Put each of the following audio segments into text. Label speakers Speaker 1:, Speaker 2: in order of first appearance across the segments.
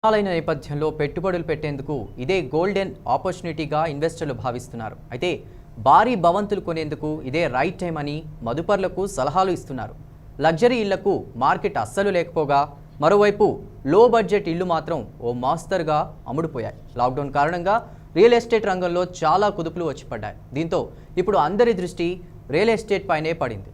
Speaker 1: కాలైన నేపథ్యంలో పెట్టుబడులు పెట్టేందుకు ఇదే గోల్డెన్ ఆపర్చునిటీగా ఇన్వెస్టర్లు భావిస్తున్నారు. అయితే భారీ భవంతులు కొనేందుకు ఇదే రైట్ టైం అని మదుపర్లకు సలహాలు ఇస్తున్నారు. లగ్జరీ ఇళ్లకు మార్కెట్ అస్సలు లేకపోగా మరోవైపు లో బడ్జెట్ ఇళ్లు మాత్రం ఓ మాస్తరుగా అమ్ముడుపోయాయి. లాక్డౌన్ కారణంగా రియల్ ఎస్టేట్ రంగంలో చాలా కుదుపులు వచ్చి పడ్డాయి. దీంతో ఇప్పుడు అందరి దృష్టి రియల్ ఎస్టేట్ పైనే పడింది.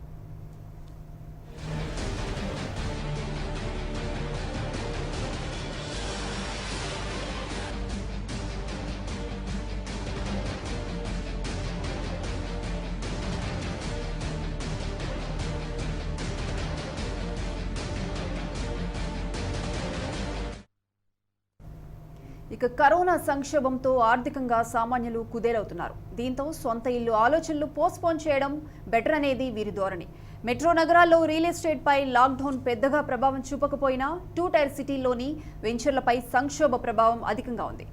Speaker 2: ఇక కరోనా సంక్షోభంతో ఆర్థికంగా సామాన్యులు కుదేలవుతున్నారు. దీంతో సొంత ఇల్లు ఆలోచనలు పోస్ట్పోన్ చేయడం బెటర్ అనేది వీరి ధోరణి. మెట్రో నగరాల్లో రియల్ ఎస్టేట్ పై లాక్డౌన్ పెద్దగా ప్రభావం చూపకపోయినా 2 టైర్ సిటీల్లోని వెంచర్లపై సంక్షోభ ప్రభావం అధికంగా ఉంది.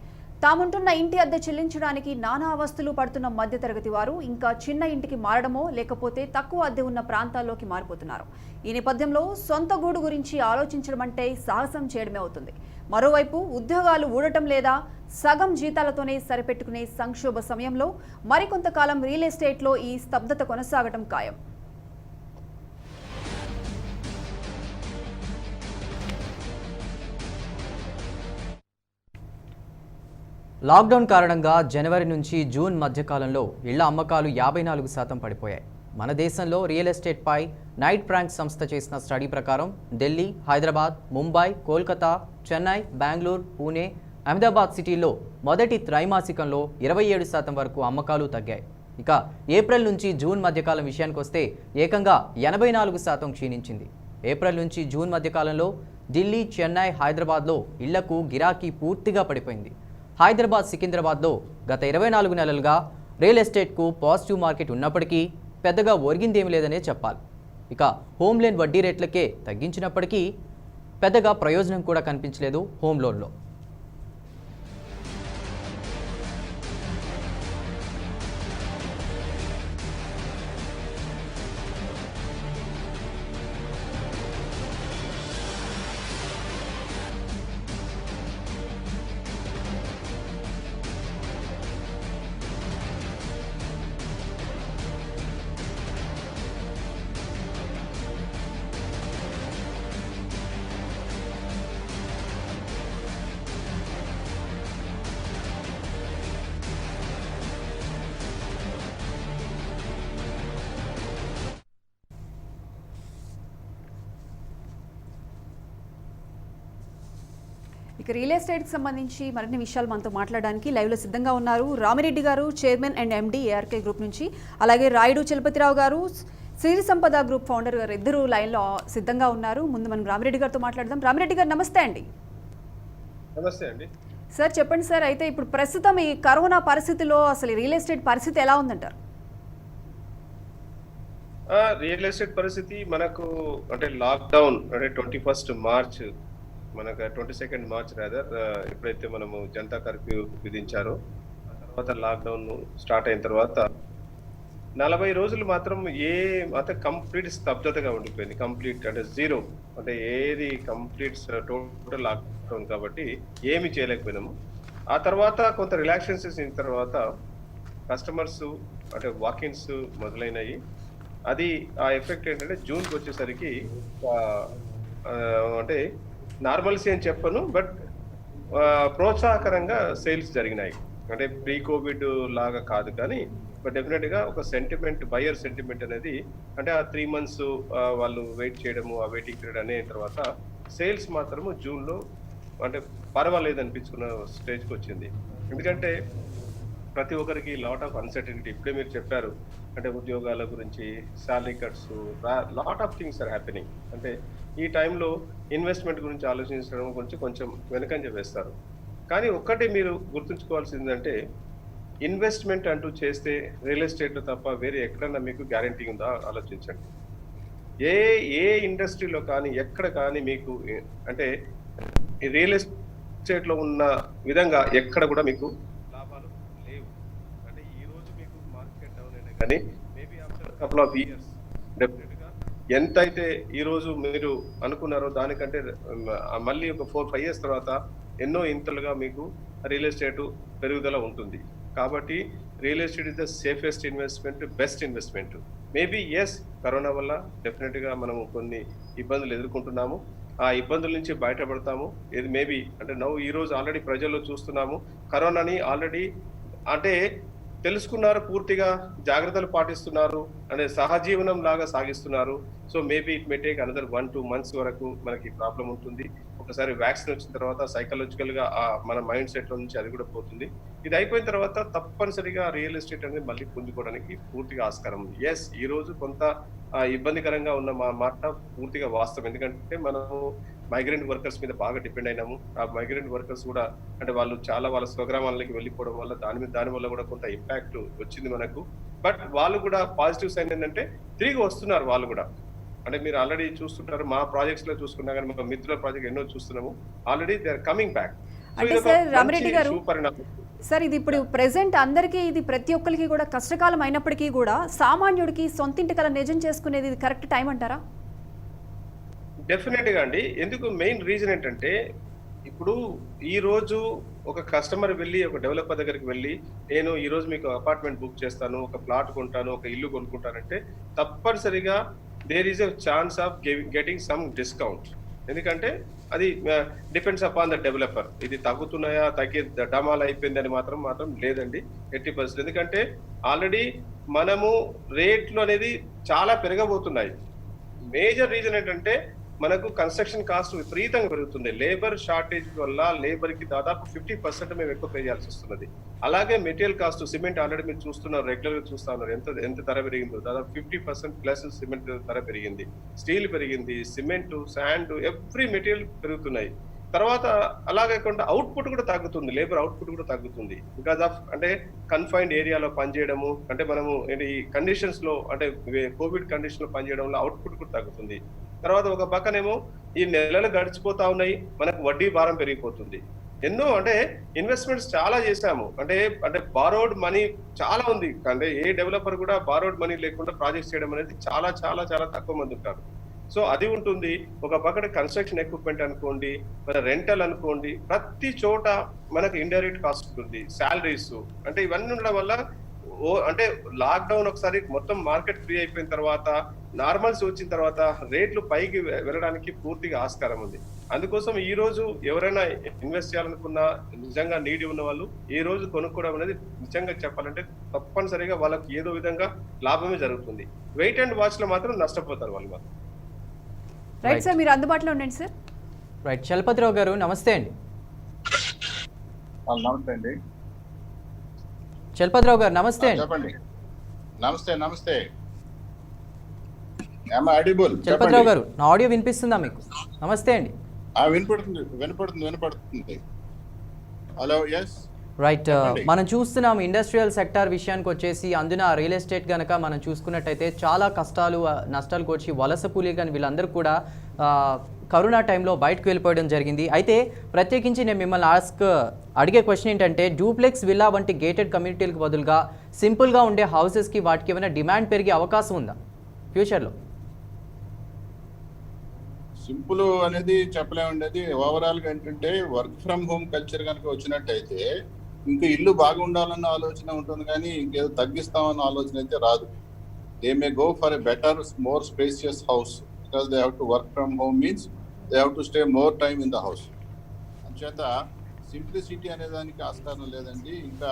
Speaker 2: తాముంటున్న ఇంటి అద్దె చెల్లించడానికి నానా అవస్థలు పడుతున్న మధ్యతరగతి వారు ఇంకా చిన్న ఇంటికి మారడమో లేకపోతే తక్కువ అద్దె ఉన్న ప్రాంతాల్లోకి మారిపోతున్నారు. ఈ నేపథ్యంలో సొంత గూడు గురించి ఆలోచించడం అంటే సాహసం చేయడమే అవుతుంది. మరోవైపు ఉద్యోగాలు ఊడటం లేదా సగం జీతాలతోనే సరిపెట్టుకునే సంక్షోభ సమయంలో మరికొంతకాలం రియల్ ఎస్టేట్లో ఈ స్తబ్దత కొనసాగటం ఖాయం.
Speaker 1: లాక్డౌన్ కారణంగా జనవరి నుంచి జూన్ మధ్యకాలంలో ఇళ్ల అమ్మకాలు 54% పడిపోయాయి. మన దేశంలో రియల్ ఎస్టేట్పై నైట్ ప్రాంక్ సంస్థ చేసిన స్టడీ ప్రకారం ఢిల్లీ, హైదరాబాద్, ముంబై, కోల్కతా, చెన్నై, బెంగళూరు, పూణే, అహ్మదాబాద్ సిటీల్లో మొదటి త్రైమాసికంలో 27% వరకు అమ్మకాలు తగ్గాయి. ఇక ఏప్రిల్ నుంచి జూన్ మధ్యకాలం విషయానికి వస్తే ఏకంగా 84% క్షీణించింది. ఏప్రిల్ నుంచి జూన్ మధ్యకాలంలో ఢిల్లీ, చెన్నై, హైదరాబాద్లో ఇళ్లకు గిరాకీ పూర్తిగా పడిపోయింది. హైదరాబాద్, సికింద్రాబాద్లో గత 24 నెలలుగా రియల్ ఎస్టేట్కు పాజిటివ్ మార్కెట్ ఉన్నప్పటికీ పెద్దగా ఒరిగిందేమీ లేదనే చెప్పాలి. ఇక హోమ్ లోన్ వడ్డీ రేట్లకే తగ్గించినప్పటికీ పెద్దగా ప్రయోజనం కూడా కనిపించలేదు హోమ్ లోన్లో.
Speaker 2: ఇక రియల్ ఎస్టేట్కి సంబంధించి మరిన్ని విషయాలు మనతో మాట్లాడడానికి లైవ్లో సిద్ధంగా ఉన్నారు రామిరెడ్డి గారు, chairman and MD ARK group నుంచి. అలాగే రాయుడు చలపతిరావు గారు, సిరి సంపద గ్రూప్ ఫౌండర్ గారు, ఇద్దరు లైన్లో సిద్ధంగా ఉన్నారు. ముందు మనం రామిరెడ్డి గారితో మాట్లాడదాం. రామిరెడ్డి గారు నమస్తే అండి.
Speaker 3: నమస్తే అండి
Speaker 2: సార్ చెప్పండి సార్, అయితే ఇప్పుడు ప్రస్తుతం ఈ కరోనా పరిస్థితిలో అసలు రియల్ ఎస్టేట్ పరిస్థితి ఎలా ఉందంటారు?
Speaker 3: రియల్ ఎస్టేట్ పరిస్థితి మనకు అంటే లాక్డౌన్ అంటే 21 మార్చ్, మనకు 22 మార్చ్ రాదర్ ఎప్పుడైతే మనము జనతా కర్ఫ్యూ విధించారో ఆ తర్వాత లాక్డౌన్ స్టార్ట్ అయిన తర్వాత 40 రోజులు మాత్రం అంటే కంప్లీట్ స్తబ్దతగా ఉండిపోయింది. కంప్లీట్ అంటే జీరో, అంటే ఏది కంప్లీట్ టోటల్ లాక్డౌన్ కాబట్టి ఏమి చేయలేకపోయినాము. ఆ తర్వాత కొంత రిలాక్సేషన్స్ ఇచ్చిన తర్వాత కస్టమర్స్ అంటే వాకిన్స్ మొదలైనవి. అది ఆ ఎఫెక్ట్ ఏంటంటే జూన్కి వచ్చేసరికి అంటే నార్మల్సీ అని చెప్పను, బట్ ప్రోత్సాహకరంగా సేల్స్ జరిగినాయి. అంటే ప్రీ కోవిడ్ లాగా కాదు, కానీ బట్ డెఫినెట్గా ఒక సెంటిమెంట్, బయర్ సెంటిమెంట్ అనేది అంటే ఆ 3 months వాళ్ళు వెయిట్ చేయడము, ఆ వెయిటింగ్ పీరియడ్ అనే తర్వాత సేల్స్ మాత్రము జూన్లో అంటే పర్వాలేదు అనిపించుకున్న స్టేజ్కి వచ్చింది. ఎందుకంటే ప్రతి ఒక్కరికి లాట్ ఆఫ్ అన్సర్టనిటీ, ఇప్పుడే మీరు చెప్పారు, అంటే ఉద్యోగాల గురించి, salary cuts, lot of things are happening. అంటే ఈ టైంలో ఇన్వెస్ట్మెంట్ గురించి ఆలోచించడం గురించి కొంచెం వెనకంజ వేస్తారు. కానీ ఒక్కటే మీరు గుర్తుంచుకోవాల్సిందంటే ఇన్వెస్ట్మెంట్ అంటూ చేస్తే రియల్ ఎస్టేట్లో తప్ప వేరే ఎక్కడన్నా మీకు గ్యారంటీ ఉందా ఆలోచించండి. ఏ ఇండస్ట్రీలో కానీ ఎక్కడ కానీ మీకు అంటే రియల్ ఎస్టేట్లో ఉన్న విధంగా ఎక్కడ కూడా మీకు లాభాలు లేవు. అంటే ఈ రోజు మీకు మార్కెట్ డౌన్ అయినా కానీ maybe after couple of years డెఫినెట్గా ఎంతైతే ఈ రోజు మీరు అనుకున్నారో దానికంటే మళ్ళీ ఒక 4-5 years తర్వాత ఎన్నో ఇంతలుగా మీకు రియల్ ఎస్టేట్ పెరుగుదల ఉంటుంది. కాబట్టి real estate is the safest investment, best investment. Maybe yes, corona వల్ల డెఫినెట్గా మనము కొన్ని ఇబ్బందులు ఎదుర్కొంటున్నాము. ఆ ఇబ్బందుల నుంచి బయటపడతాము. ఇది మేబీ అంటే ఈ రోజు ఆల్రెడీ ప్రజల్లో చూస్తున్నాము, కరోనాని ఆల్రెడీ అంటే తెలుసుకున్నారు, పూర్తిగా జాగ్రత్తలు పాటిస్తున్నారు, అంటే సహజీవనం లాగా సాగిస్తున్నారు. So maybe it may take another 1-2 months వరకు మనకి ప్రాబ్లం ఉంటుంది. ఒకసారి వ్యాక్సిన్ వచ్చిన తర్వాత సైకలాజికల్ గా మన మైండ్ సెట్ లో నుంచి అది కూడా పోతుంది. ఇది అయిపోయిన తర్వాత తప్పనిసరిగా రియల్ ఎస్టేట్ అనేది మళ్ళీ పుంజుకోవడానికి పూర్తిగా ఆస్కారం ఉంది. ఎస్, ఈ రోజు కొంత ఇబ్బందికరంగా ఉన్న మాట పూర్తిగా వాస్తవం. ఎందుకంటే మనము మైగ్రెంట్ వర్కర్స్ మీద బాగా డిపెండ్ అయినాము. ఆ మైగ్రెంట్ వర్కర్స్ కూడా అంటే వాళ్ళు చాలా వాళ్ళ స్వగ్రామాలకి వెళ్ళిపోవడం వల్ల దాని వల్ల కూడా కొంత ఇంపాక్ట్ వచ్చింది మనకు. బట్ వాళ్ళు కూడా పాజిటివ్ సైన్ ఏంటంటే తిరిగి వస్తున్నారు వాళ్ళు కూడా. అంటే మీరు ఆల్రెడీ చూస్తుంటారు, మా ప్రాజెక్ట్స్ లో చూసుకున్నా కానీ మా మిత్రుల ప్రాజెక్ట్ ఎన్నో చూస్తున్నాము, already they are coming back.
Speaker 2: అంటే సార్ రామిరెడ్డి గారు, సార్ ఇది ఇప్పుడు ప్రెసెంట్ అందరికీ ఇది ప్రతి ఒక్కరికి కూడా కష్టకాలం అయినప్పటికీ కూడా సామాన్యుడికి సొంతింటి కల నిజం చేసుకునేది ఇది కరెక్ట్ టైం అంటారా?
Speaker 3: డెఫినెట్ గా అండి. ఎందుకు మెయిన్ రీజన్ ఏంటంటే ఇప్పుడు ఈ రోజు ఒక కస్టమర్ వెళ్ళి ఒక డెవలపర్ దగ్గరికి వెళ్ళి నేను ఈ రోజు మీకు అపార్ట్మెంట్ బుక్ చేస్తాను, ఒక ప్లాట్ కొంటాను, ఒక ఇల్లు కొనుక్కుంటానంటే తప్పనిసరిగా there is a chance of getting some discount. ఎందుకంటే అది డిపెండ్స్ అపాన్ ద డెవలపర్. ఇది తగ్గుతున్నాయా, డమాల్ అయిపోయిందని మాత్రం లేదండి 80%. ఎందుకంటే ఆల్రెడీ మనము రేట్లు అనేది చాలా పెరగబోతున్నాయి. మేజర్ రీజన్ ఏంటంటే మనకు కన్స్ట్రక్షన్ కాస్ట్ విపరీతంగా పెరుగుతుంది. లేబర్ షార్టేజ్ వల్ల లేబర్ కి దాదాపు 50% మేము ఎక్కువ పే చేయాల్సి వస్తున్నది. అలాగే మెటీరియల్ కాస్ట్, సిమెంట్ ఆల్రెడీ మీరు చూస్తున్నారు, రెగ్యులర్ గా చూస్తా ఉన్నారు ఎంత ధర పెరిగిందో. దాదాపు 50% ప్లస్ సిమెంట్ ధర పెరిగింది, స్టీల్ పెరిగింది, సిమెంట్, శాండ్, ఎవ్రీ మెటీరియల్ పెరుగుతున్నాయి. తర్వాత అలాగే కాకుండా అవుట్పుట్ కూడా తగ్గుతుంది, లేబర్ అవుట్పుట్ కూడా తగ్గుతుంది. బికాస్ ఆఫ్ అంటే కన్ఫైన్డ్ ఏరియాలో పనిచేయడము, అంటే మనము ఈ కండిషన్స్ లో అంటే కోవిడ్ కండిషన్ లో పనిచేయడం వల్ల అవుట్పుట్ కూడా తగ్గుతుంది. తర్వాత ఒక పక్కనేమో ఈ నెలలు గడిచిపోతా ఉన్నాయి, మనకు వడ్డీ భారం పెరిగిపోతుంది. ఎన్నో అంటే ఇన్వెస్ట్మెంట్స్ చాలా చేశాము, అంటే బారోడ్ మనీ చాలా ఉంది. అంటే ఏ డెవలపర్ కూడా బారోడ్ మనీ లేకుండా ప్రాజెక్ట్స్ చేయడం అనేది చాలా చాలా చాలా తక్కువ మంది ఉంటారు. సో అది ఉంటుంది. ఒక పక్కన కన్స్ట్రక్షన్ ఎక్విప్మెంట్ అనుకోండి, మన రెంటల్ అనుకోండి, ప్రతి చోట మనకు ఇండైరెక్ట్ కాస్ట్ ఉంటుంది, శాలరీస్, అంటే ఇవన్నీ ఉండడం వల్ల అంటే లాక్డౌన్ ఒకసారి మొత్తం మార్కెట్ ఫ్రీ అయిపోయిన తర్వాత, నార్మల్స్ వచ్చిన తర్వాత రేట్లు పైకి వెళ్ళడానికి పూర్తిగా ఆస్కారం ఉంది. అందుకోసం ఈ రోజు ఎవరైనా ఇన్వెస్ట్ చేయాలనుకున్నా, నిజంగా నీడి ఉన్న వాళ్ళు ఈ రోజు కొనుక్కోవడం అనేది నిజంగా చెప్పాలంటే తప్పనిసరిగా వాళ్ళకి ఏదో విధంగా లాభమే జరుగుతుంది. వెయిట్ అండ్ వాచ్ లో మాత్రం నష్టపోతారు వాళ్ళు మాత్రం.
Speaker 2: రైట్ సార్, మీరు అందుబాటులో ఉండండి సార్.
Speaker 1: రైట్, చలపతిరావు గారు నమస్తే అండి.
Speaker 4: నమస్తే అండి.
Speaker 1: చలపతిరావు గారు నమస్తే అండి.
Speaker 4: చెప్పండి. నమస్తే.
Speaker 1: చలపతిరావు గారు, నా ఆడియో వినిపిస్తుందా మీకు? నమస్తే అండి.
Speaker 4: వినపడుతుంది. Hello, yes.
Speaker 1: రైట్, మనం చూస్తున్నాం ఇండస్ట్రియల్ సెక్టార్ విషయానికి వచ్చేసి, అందున రియల్ ఎస్టేట్ కనుక మనం చూసుకున్నట్టయితే చాలా కష్టాలు నష్టాలకు వచ్చి వలస కూలీలు కానీ వీళ్ళందరూ కూడా కరోనా టైంలో బయటకు వెళ్ళిపోవడం జరిగింది. అయితే ప్రత్యేకించి నేను మిమ్మల్ని అడిగే క్వశ్చన్ ఏంటంటే, డూప్లెక్స్ విల్లా వంటి గేటెడ్ కమ్యూనిటీలకు బదులుగా సింపుల్గా ఉండే హౌసెస్కి వాటికి ఏమైనా డిమాండ్ పెరిగే అవకాశం ఉందా ఫ్యూచర్లో?
Speaker 4: సింపుల్ అనేది చెప్పలేమండి. ఓవరాల్ గా ఏంటంటే వర్క్ ఫ్రమ్ హోమ్ కల్చర్ కనుక వచ్చినట్టయితే ఇంకా ఇల్లు బాగుండాలన్న ఆలోచన ఉంటుంది, కానీ ఇంకేదో తగ్గిస్తామన్న ఆలోచన అయితే రాదు. They may go for a better, more spacious house, because they have to work from home means they have to stay more time in the house. అంచేత సింప్లిసిటీ అనే దానికి ఆస్కారం లేదండి. ఇంకా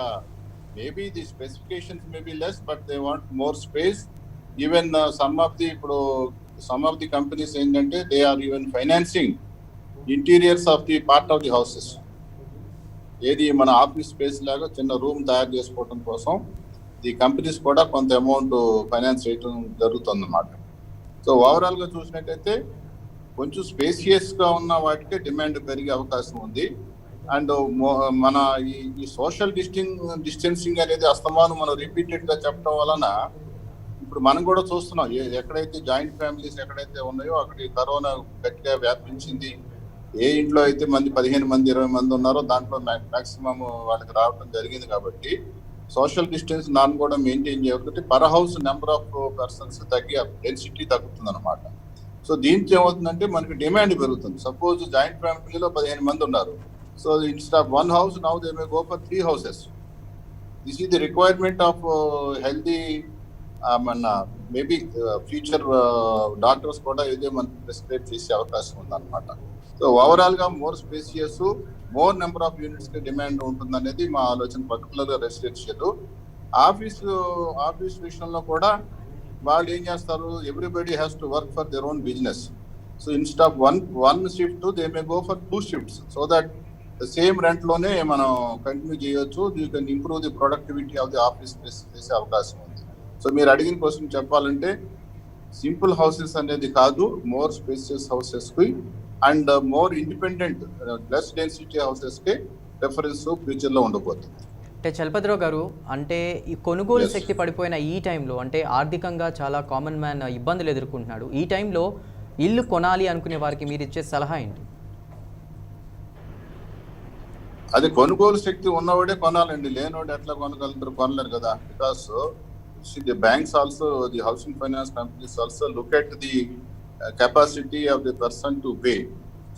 Speaker 4: maybe the specifications may be less, but they want more space. Even some of the companies ఏంటంటే they are even financing interiors of the part of the houses. ఏది మన office space లాగా చిన్న రూమ్ తయారు చేసుకోవడం కోసం ది కంపెనీస్ కూడా కొంత అమౌంట్ ఫైనాన్స్ చేయడం జరుగుతుంది అన్నమాట. సో ఓవరాల్ గా చూసినట్టయితే కొంచెం స్పేసియస్ గా ఉన్న వాటికే డిమాండ్ పెరిగే అవకాశం ఉంది. అండ్ మన ఈ సోషల్ డిస్టెన్సింగ్ అనేది అస్తమానం మనం రిపీటెడ్ గా చెప్పడం వలన ఇప్పుడు మనం కూడా చూస్తున్నాం, ఎక్కడైతే జాయింట్ ఫ్యామిలీస్ ఎక్కడైతే ఉన్నాయో అక్కడ కరోనా గట్టిగా వ్యాపించింది. ఏ ఇంట్లో అయితే 15 మంది 20 మంది ఉన్నారో దాంట్లో మాక్సిమం వాళ్ళకి రావడం జరిగింది. కాబట్టి సోషల్ డిస్టెన్స్ నాన్ కూడా మెయింటైన్ చేయకపోతే per house number of persons తగ్గి డెన్సిటీ తగ్గుతుంది అనమాట. సో దీంతో ఏమవుతుందంటే మనకి డిమాండ్ పెరుగుతుంది. సపోజ్ జాయింట్ ఫ్యామిలీలో 15 మంది ఉన్నారు, So instead of one house, now they may go for 3 houses. This is the requirement of healthy, maybe future doctors కూడా ఇదే మనకు ప్రిస్క్రైబ్ చేసే అవకాశం ఉందన్నమాట. సో ఓవరాల్ గా more spacious, more number of units కి డిమాండ్ ఉంటుందనేది మా ఆలోచన. పర్టికులర్ గా రెసిడెన్షియల్ ఆఫీస్ విషయంలో కూడా వాళ్ళు ఏం చేస్తారు, everybody has to work for their own business. So instead of one shift they may go for 2 shifts, so that same rent లోనే మనం కంటిన్యూ చేయొచ్చు. You can improve the productivity of the office space చేసే అవకాశం ఉంది. So మీరు అడిగిన question చెప్పాలంటే simple houses అనేది కాదు, మోర్ స్పేసియస్ హౌసెస్ కి and more independent less density houses కి ప్రిఫరెన్స్ ఫ్యూచర్ లో ఉండబోతుంది.
Speaker 1: అంటే చలపతిరావు గారు, అంటే ఈ కొనుగోలు
Speaker 4: Yes.
Speaker 1: శక్తి పడిపోయిన ఈ టైంలో, అంటే ఆర్థికంగా చాలా కామన్ మ్యాన్ ఇబ్బందులు ఎదుర్కొంటున్నాడు. ఈ టైంలో ఇల్లు కొనాలి అనుకునే వారికి మీరు ఇచ్చే సలహా ఏంటి?
Speaker 4: అది కొనుగోలు శక్తి ఉన్నవాడే కొనాలండి, లేనివాడు ఎట్లా కొనలేరు కదా. Because the banks also, the housing finance companies also look at the capacity of the person to pay.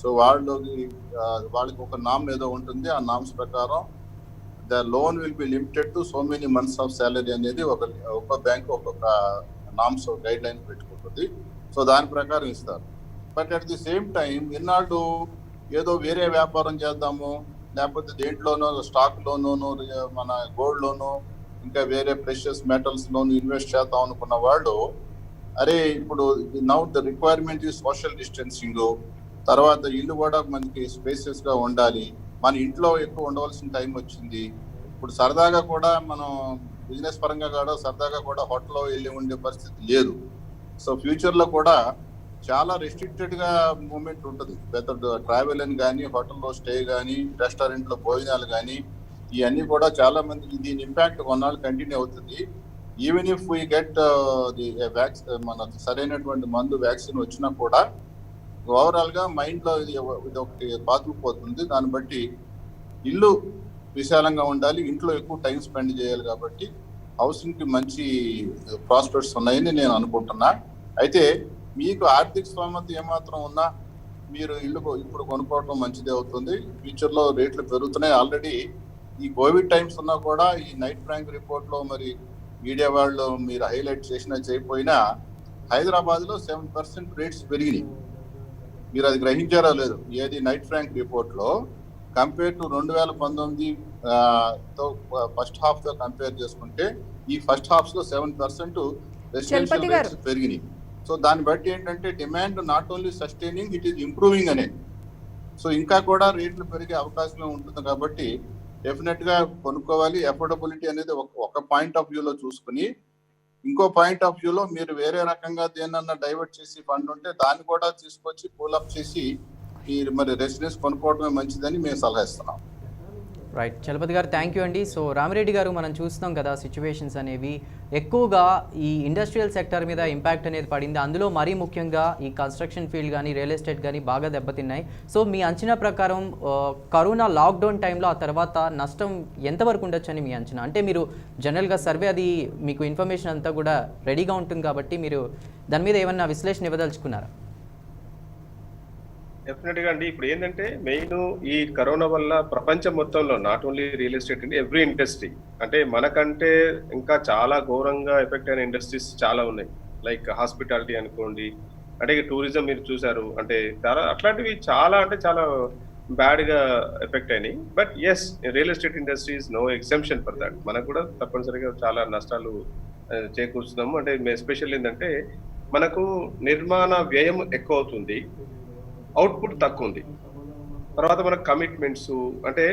Speaker 4: So వాళ్ళకి ఒక నామ్ ఏదో ఉంటుంది, ఆ నామ్స్ ప్రకారం the loan will be limited to so many months of salary అనేది ఒక bank ఒక్కొక్క norms guide line పెట్టుకుంటుంది. సో దాని ప్రకారం ఇస్తారు. But at the same time ఇన్నాళ్ళు ఏదో వేరే వ్యాపారం చేద్దాము, లేకపోతే దేంట్లోనో స్టాక్ లోను, మన గోల్డ్ లోను, ఇంకా వేరే ప్రెషియస్ మెటల్స్ లోను ఇన్వెస్ట్ చేద్దాం అనుకున్న వాళ్ళు, అరే ఇప్పుడు నౌ ద రిక్వైర్మెంట్ ఈ సోషల్ డిస్టెన్సింగ్, తర్వాత ఇల్లు కూడా మనకి స్పేసెస్ గా ఉండాలి, మన ఇంట్లో ఎక్కువ ఉండవలసిన టైం వచ్చింది. ఇప్పుడు సరదాగా కూడా మనం బిజినెస్ పరంగా కూడా సరదాగా కూడా హోటల్లో వెళ్ళి ఉండే పరిస్థితి లేదు. సో ఫ్యూచర్ లో కూడా చాలా రెస్ట్రిక్టెడ్ గా మూమెంట్ ఉంటుంది. పెద్ద ట్రావెల్ అని కానీ, హోటల్లో స్టే కానీ, రెస్టారెంట్ లో భోజనాలు కానీ, ఇవన్నీ కూడా చాలా మందికి దీని ఇంపాక్ట్ కొన్నాళ్ళు కంటిన్యూ అవుతుంది. Even if we get the మన సరైనటువంటి మందు వ్యాక్సిన్ వచ్చినా కూడా ఓవరాల్ గా మైండ్ లో ఇది ఒకటి పాతుకుపోతుంది. దాన్ని బట్టి ఇల్లు విశాలంగా ఉండాలి, ఇంట్లో ఎక్కువ టైం స్పెండ్ చేయాలి. కాబట్టి హౌసింగ్ కి మంచి ప్రాస్పెక్ట్స్ ఉన్నాయని నేను అనుకుంటున్నా. అయితే మీకు ఆర్థిక స్తోమత ఏమాత్రం ఉన్నా మీరు ఇల్లు ఇప్పుడు కొనుక్కోవడం మంచిదే అవుతుంది. ఫ్యూచర్ లో రేట్లు పెరుగుతున్నాయి. ఆల్రెడీ ఈ కోవిడ్ టైమ్స్ ఉన్నా కూడా ఈ నైట్ ఫ్రాంక్ రిపోర్ట్ లో మరి మీడియా వాళ్ళు మీరు హైలైట్ చేసినా చేయకపోయినా హైదరాబాద్ లో 7% రేట్స్ పెరిగినాయి. మీరు అది గ్రహించారో లేదు? ఏది నైట్ ఫ్రాంక్ రిపోర్ట్ లో కంపేర్ టు 2019 తో ఫస్ట్ హాఫ్ తో కంపేర్ చేసుకుంటే ఈ ఫస్ట్ హాఫ్స్ లో 7% రెసిడెన్షియల్ రేట్స్ పెరిగినాయి. సో దాన్ని బట్టి ఏంటంటే demand not only sustaining, it is improving అనేది. సో ఇంకా కూడా రేట్లు పెరిగే అవకాశం ఉంటుంది. కాబట్టి డెఫినెట్ గా కొనుక్కోవాలి. అఫోర్డబిలిటీ అనేది ఒక పాయింట్ ఆఫ్ వ్యూలో చూసుకుని, ఇంకో పాయింట్ ఆఫ్ వ్యూలో మీరు వేరే రకంగా దేనన్నా డైవర్ట్ చేసి ఫండ్ ఉంటే దాన్ని కూడా తీసుకొచ్చి పూలప్ చేసి మీరు మరి రెసిడెన్స్ కొనుక్కోవడమే మంచిదని మేము సలహా ఇస్తున్నాం.
Speaker 1: రైట్ చలపతి గారు, థ్యాంక్ యూ అండి. సో రామిరెడ్డి గారు, మనం చూస్తున్నాం కదా సిచ్యువేషన్స్ అనేవి ఎక్కువగా ఈ ఇండస్ట్రియల్ సెక్టర్ మీద ఇంపాక్ట్ అనేది పడింది. అందులో మరీ ముఖ్యంగా ఈ కన్స్ట్రక్షన్ ఫీల్డ్ కానీ, రియల్ ఎస్టేట్ కానీ బాగా దెబ్బతిన్నాయి. సో మీ అంచనా ప్రకారం కరోనా లాక్డౌన్ టైంలో ఆ తర్వాత నష్టం ఎంతవరకు ఉండొచ్చు అని మీ అంచనా? అంటే మీరు జనరల్గా సర్వే అది మీకు ఇన్ఫర్మేషన్ అంతా కూడా రెడీగా ఉంటుంది కాబట్టి మీరు దాని మీద ఏమన్నా విశ్లేషణ ఇవ్వదలుచుకున్నారా?
Speaker 3: డెఫినెట్ గా అండి. ఇప్పుడు ఏంటంటే మెయిన్ ఈ కరోనా వల్ల ప్రపంచం మొత్తంలో నాట్ ఓన్లీ రియల్ ఎస్టేట్ అండి, ఎవ్రీ ఇండస్ట్రీ, అంటే మనకంటే ఇంకా చాలా ఘోరంగా ఎఫెక్ట్ అయిన ఇండస్ట్రీస్ చాలా ఉన్నాయి. లైక్ హాస్పిటాలిటీ అనుకోండి, అంటే టూరిజం మీరు చూసారు, అంటే చాలా అట్లాంటివి చాలా అంటే చాలా బ్యాడ్ గా ఎఫెక్ట్ అయినాయి. But yes, real estate industry is no exemption for that. మనకు కూడా తప్పనిసరిగా చాలా నష్టాలు చేకూరుస్తున్నాము. అంటే ఎస్పెషల్ ఏంటంటే మనకు నిర్మాణ వ్యయం ఎక్కువ అవుతుంది, అవుట్పుట్ తక్కువ ఉంది. తర్వాత మనకు కమిట్మెంట్స్, అంటే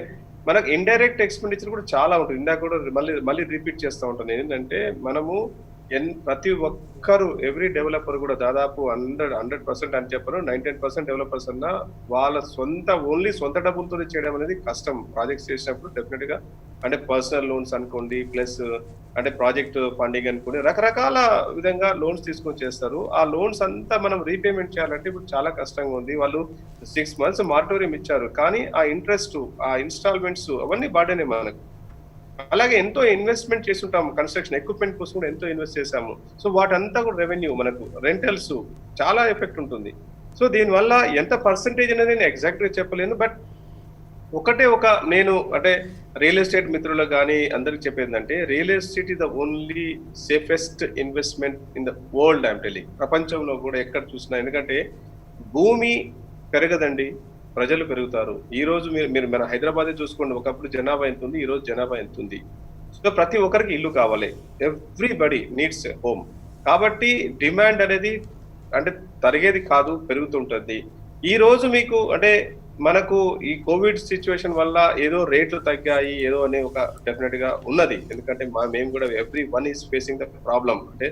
Speaker 3: మనకు ఇండైరెక్ట్ ఎక్స్పెండిచర్ కూడా చాలా ఉంటుంది. ఇందాక కూడా మళ్ళీ రిపీట్ చేస్తూ ఉంటాను ఏంటంటే, మనము ప్రతి ఒక్కరు ఎవ్రీ డెవలపర్ కూడా దాదాపు 100% అని చెప్పను, 99% డెవలపర్స్ అన్నా వాళ్ళ ఓన్లీ సొంత డబ్బులతో చేయడం అనేది కష్టం. ప్రాజెక్ట్స్ చేసినప్పుడు డెఫినెట్ గా అంటే పర్సనల్ లోన్స్ అనుకోండి, ప్లస్ అంటే ప్రాజెక్ట్ ఫండింగ్ అనుకోండి, రకరకాల విధంగా లోన్స్ తీసుకొని చేస్తారు. ఆ లోన్స్ అంతా మనం రీపేమెంట్ చేయాలంటే ఇప్పుడు చాలా కష్టంగా ఉంది. వాళ్ళు 6 months మారటోరియం ఇచ్చారు, కానీ ఆ ఇంట్రెస్ట్, ఆ ఇన్స్టాల్మెంట్స్ అవన్నీ బాడేనే మనకు. అలాగే ఎంతో ఇన్వెస్ట్మెంట్ చేసి ఉంటాము, కన్స్ట్రక్షన్ ఎక్విప్మెంట్ కోసం కూడా ఎంతో ఇన్వెస్ట్ చేసాము. సో వాటంతా కూడా రెవెన్యూ, మనకు రెంటల్స్ చాలా ఎఫెక్ట్ ఉంటుంది. సో దీనివల్ల ఎంత పర్సంటేజ్ అనేది నేను ఎగ్జాక్ట్ గా చెప్పలేను, బట్ నేను అంటే రియల్ ఎస్టేట్ మిత్రులకు కానీ అందరికి చెప్పేందంటే, real estate is the only safest investment in the world. I'm telling, ప్రపంచంలో కూడా ఎక్కడ చూసినా. ఎందుకంటే భూమి పెరగదండి, ప్రజలు పెరుగుతారు. ఈ రోజు మీరు మన హైదరాబాద్ చూసుకోండి, ఒకప్పుడు జనాభా ఎంత ఉంది, ఈ రోజు జనాభా ఎంత ఉంది. సో ప్రతి ఒక్కరికి ఇల్లు కావాలి, ఎవ్రీబడి నీడ్స్ హోమ్. కాబట్టి డిమాండ్ అనేది అంటే తరిగేది కాదు, పెరుగుతుంటుంది. ఈ రోజు మీకు అంటే మనకు ఈ కోవిడ్ సిచ్యువేషన్ వల్ల ఏదో రేట్లు తగ్గాయి ఏదో అనే ఒక డెఫినెట్ గా ఉన్నది. ఎందుకంటే మేము కూడా every one is facing the problem. అంటే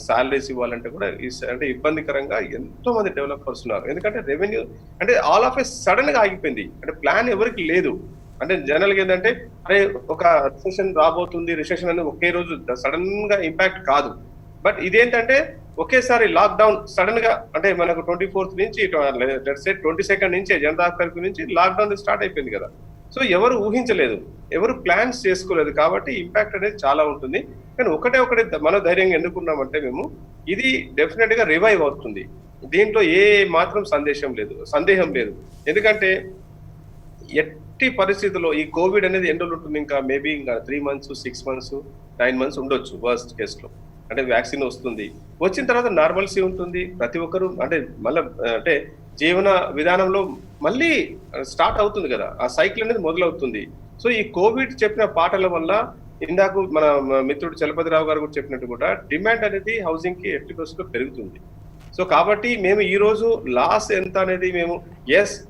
Speaker 3: శాలరీస్ ఇవ్వాలంటే కూడా అంటే ఇబ్బందికరంగా ఎంతో మంది డెవలపర్స్ ఉన్నారు. ఎందుకంటే రెవెన్యూ అంటే ఆల్ ఆఫ్ ఏ సడన్ గా ఆగిపోయింది. అంటే ప్లాన్ ఎవరికి లేదు. అంటే జనరల్ గా ఏంటంటే అరే ఒక రిసెషన్ రాబోతుంది, రిసెషన్ అనేది ఒకే రోజు సడన్ గా ఇంపాక్ట్ కాదు. బట్ ఇదేంటంటే ఒకేసారి లాక్డౌన్ సడన్ గా అంటే మనకు 24th నుంచి 22nd నుంచే జనతా కర్ఫ్యూ నుంచి లాక్డౌన్ స్టార్ట్ అయిపోయింది కదా. సో ఎవరు ఊహించలేదు, ఎవరు ప్లాన్స్ చేసుకోలేదు. కాబట్టి ఇంపాక్ట్ అనేది చాలా ఉంటుంది. కానీ ఒకటే మన ధైర్యంగా ఎందుకున్నామంటే మేము ఇది డెఫినెట్ గా రివైవ్ అవుతుంది. దీంట్లో ఏ మాత్రం సందేహం లేదు. ఎందుకంటే ఎట్టి పరిస్థితుల్లో ఈ కోవిడ్ అనేది ఎన్ని రోజులు ఉంటుంది, ఇంకా మేబీ ఇంకా 3 months 6 months 9 months ఉండొచ్చు వర్స్ట్ కేస్ లో. అంటే వ్యాక్సిన్ వస్తుంది, వచ్చిన తర్వాత నార్మల్సీ ఉంటుంది. ప్రతి ఒక్కరు అంటే మళ్ళీ అంటే జీవన విధానంలో మళ్ళీ స్టార్ట్ అవుతుంది కదా, ఆ సైకిల్ అనేది మొదలవుతుంది. సో ఈ కోవిడ్ చెప్పిన పాటల వల్ల ఇందాక మన మిత్రుడు చలపతిరావు గారు కూడా చెప్పినట్టు కూడా డిమాండ్ అనేది హౌసింగ్ కి 80% పెరుగుతుంది. సో కాబట్టి మేము ఈ రోజు లాస్ ఎంత అనేది మేము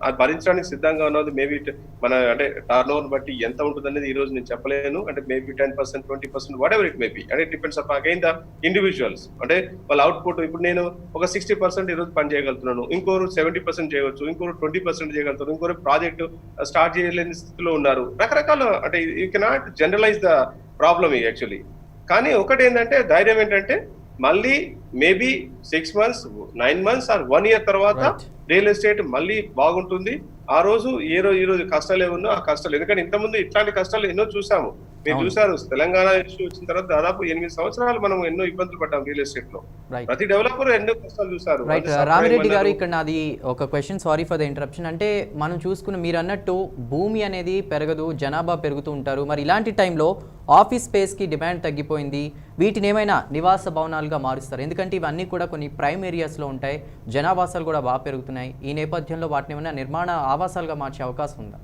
Speaker 3: అది భరించడానికి సిద్ధంగా ఉన్నది. మేబీ మన అంటే టర్న్ ఓవర్ బట్టి ఎంత ఉంటుంది అనేది ఈ రోజు నేను చెప్పలేను. అంటే maybe 10%, 20%, whatever it maybe. అంటే depends up again the individuals. అంటే వాళ్ళ అవుట్పుట్. ఇప్పుడు నేను ఒక 60% ఈ రోజు పని చేయగలుగుతున్నాను, ఇంకోరు 70% చేయవచ్చు, ఇంకోరు 20% చేయగలుగుతారు, ఇంకోరు ప్రాజెక్ట్ స్టార్ట్ చేయలేని స్థితిలో ఉన్నారు. రకరకాల అంటే you cannot generalise the problem actually. కానీ ఒకటి ఏంటంటే ధైర్యం ఏంటంటే మళ్ళీ maybe 6 months 9 months or 1 year తర్వాత రియల్ ఎస్టేట్ మళ్ళీ బాగుంటుంది. ఆ రోజు ఈ రోజు కష్టాలు ఏమన్నా ఆ కష్టాలు, ఎందుకంటే ఇంతకుముందు ఇట్లాంటి కష్టాలు ఎన్నో చూసాము. మీరు చూసారు తెలంగాణ ఇష్యూ వచ్చిన తర్వాత దాదాపు 8 సంవత్సరాలు మనం ఎన్నో ఇబ్బందులు పడ్డాం రియల్ ఎస్టేట్ లో. ప్రతి డెవలపర్ ఎన్నో కష్టాలు చూసారు.
Speaker 1: రైట్ రామిరెడ్డి గారు, ఇక్కడ నాది ఒక question, sorry for the interruption. అంటే మనం చూసుకున్న మీరు అన్నట్టు భూమి అనేది పెరగదు, జనాభా పెరుగుతూ ఉంటారు. మరి ఇలాంటి టైంలో ఆఫీస్ స్పేస్కి డిమాండ్ తగ్గిపోయింది, వీటిని ఏమైనా నివాస భవనాలుగా మారుస్తారు? ఎందుకంటే ఇవన్నీ కూడా కొన్ని ప్రైమ్ ఏరియాస్లో ఉంటాయి, జనావాసాలు కూడా బాగా పెరుగుతున్నాయి. ఈ నేపథ్యంలో వాటిని ఏమైనా నిర్మాణ ఆవాసాలుగా మార్చే అవకాశం ఉందా?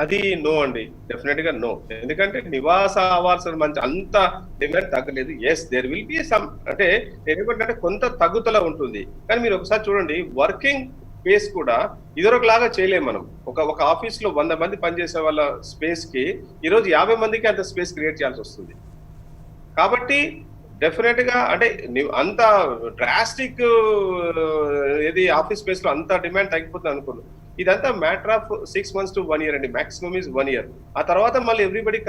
Speaker 3: అది నో అండి, డెఫినెట్ గా నో. ఎందుకంటే నివాస ఆవాసాలు మంచి అంత డిమాండ్ తగ్గలేదు. Yes there will be some, అంటే ఏమంటే కొంత తగ్గుతల ఉంటుంది. కానీ మీరు ఒకసారి చూడండి, వర్కింగ్ స్పేస్ కూడా ఇదొకలాగా చేయలేము మనం. ఒక ఆఫీస్ లో 100 మంది పనిచేసే వాళ్ళ స్పేస్ కి ఈరోజు 50 మందికి అంత స్పేస్ క్రియేట్ చేయాల్సి వస్తుంది. కాబట్టి డెఫినెట్ గా అంటే అంత డ్రాస్టిక్ ఏది ఆఫీస్ స్పేస్ లో అంత డిమాండ్ తగ్గిపోతుంది అనుకున్నాను. ఇదంతా matter of 6 months to 1 year అండి, మాక్సిమం ఇస్ 1 year. ఆ తర్వాత మళ్ళీ everybody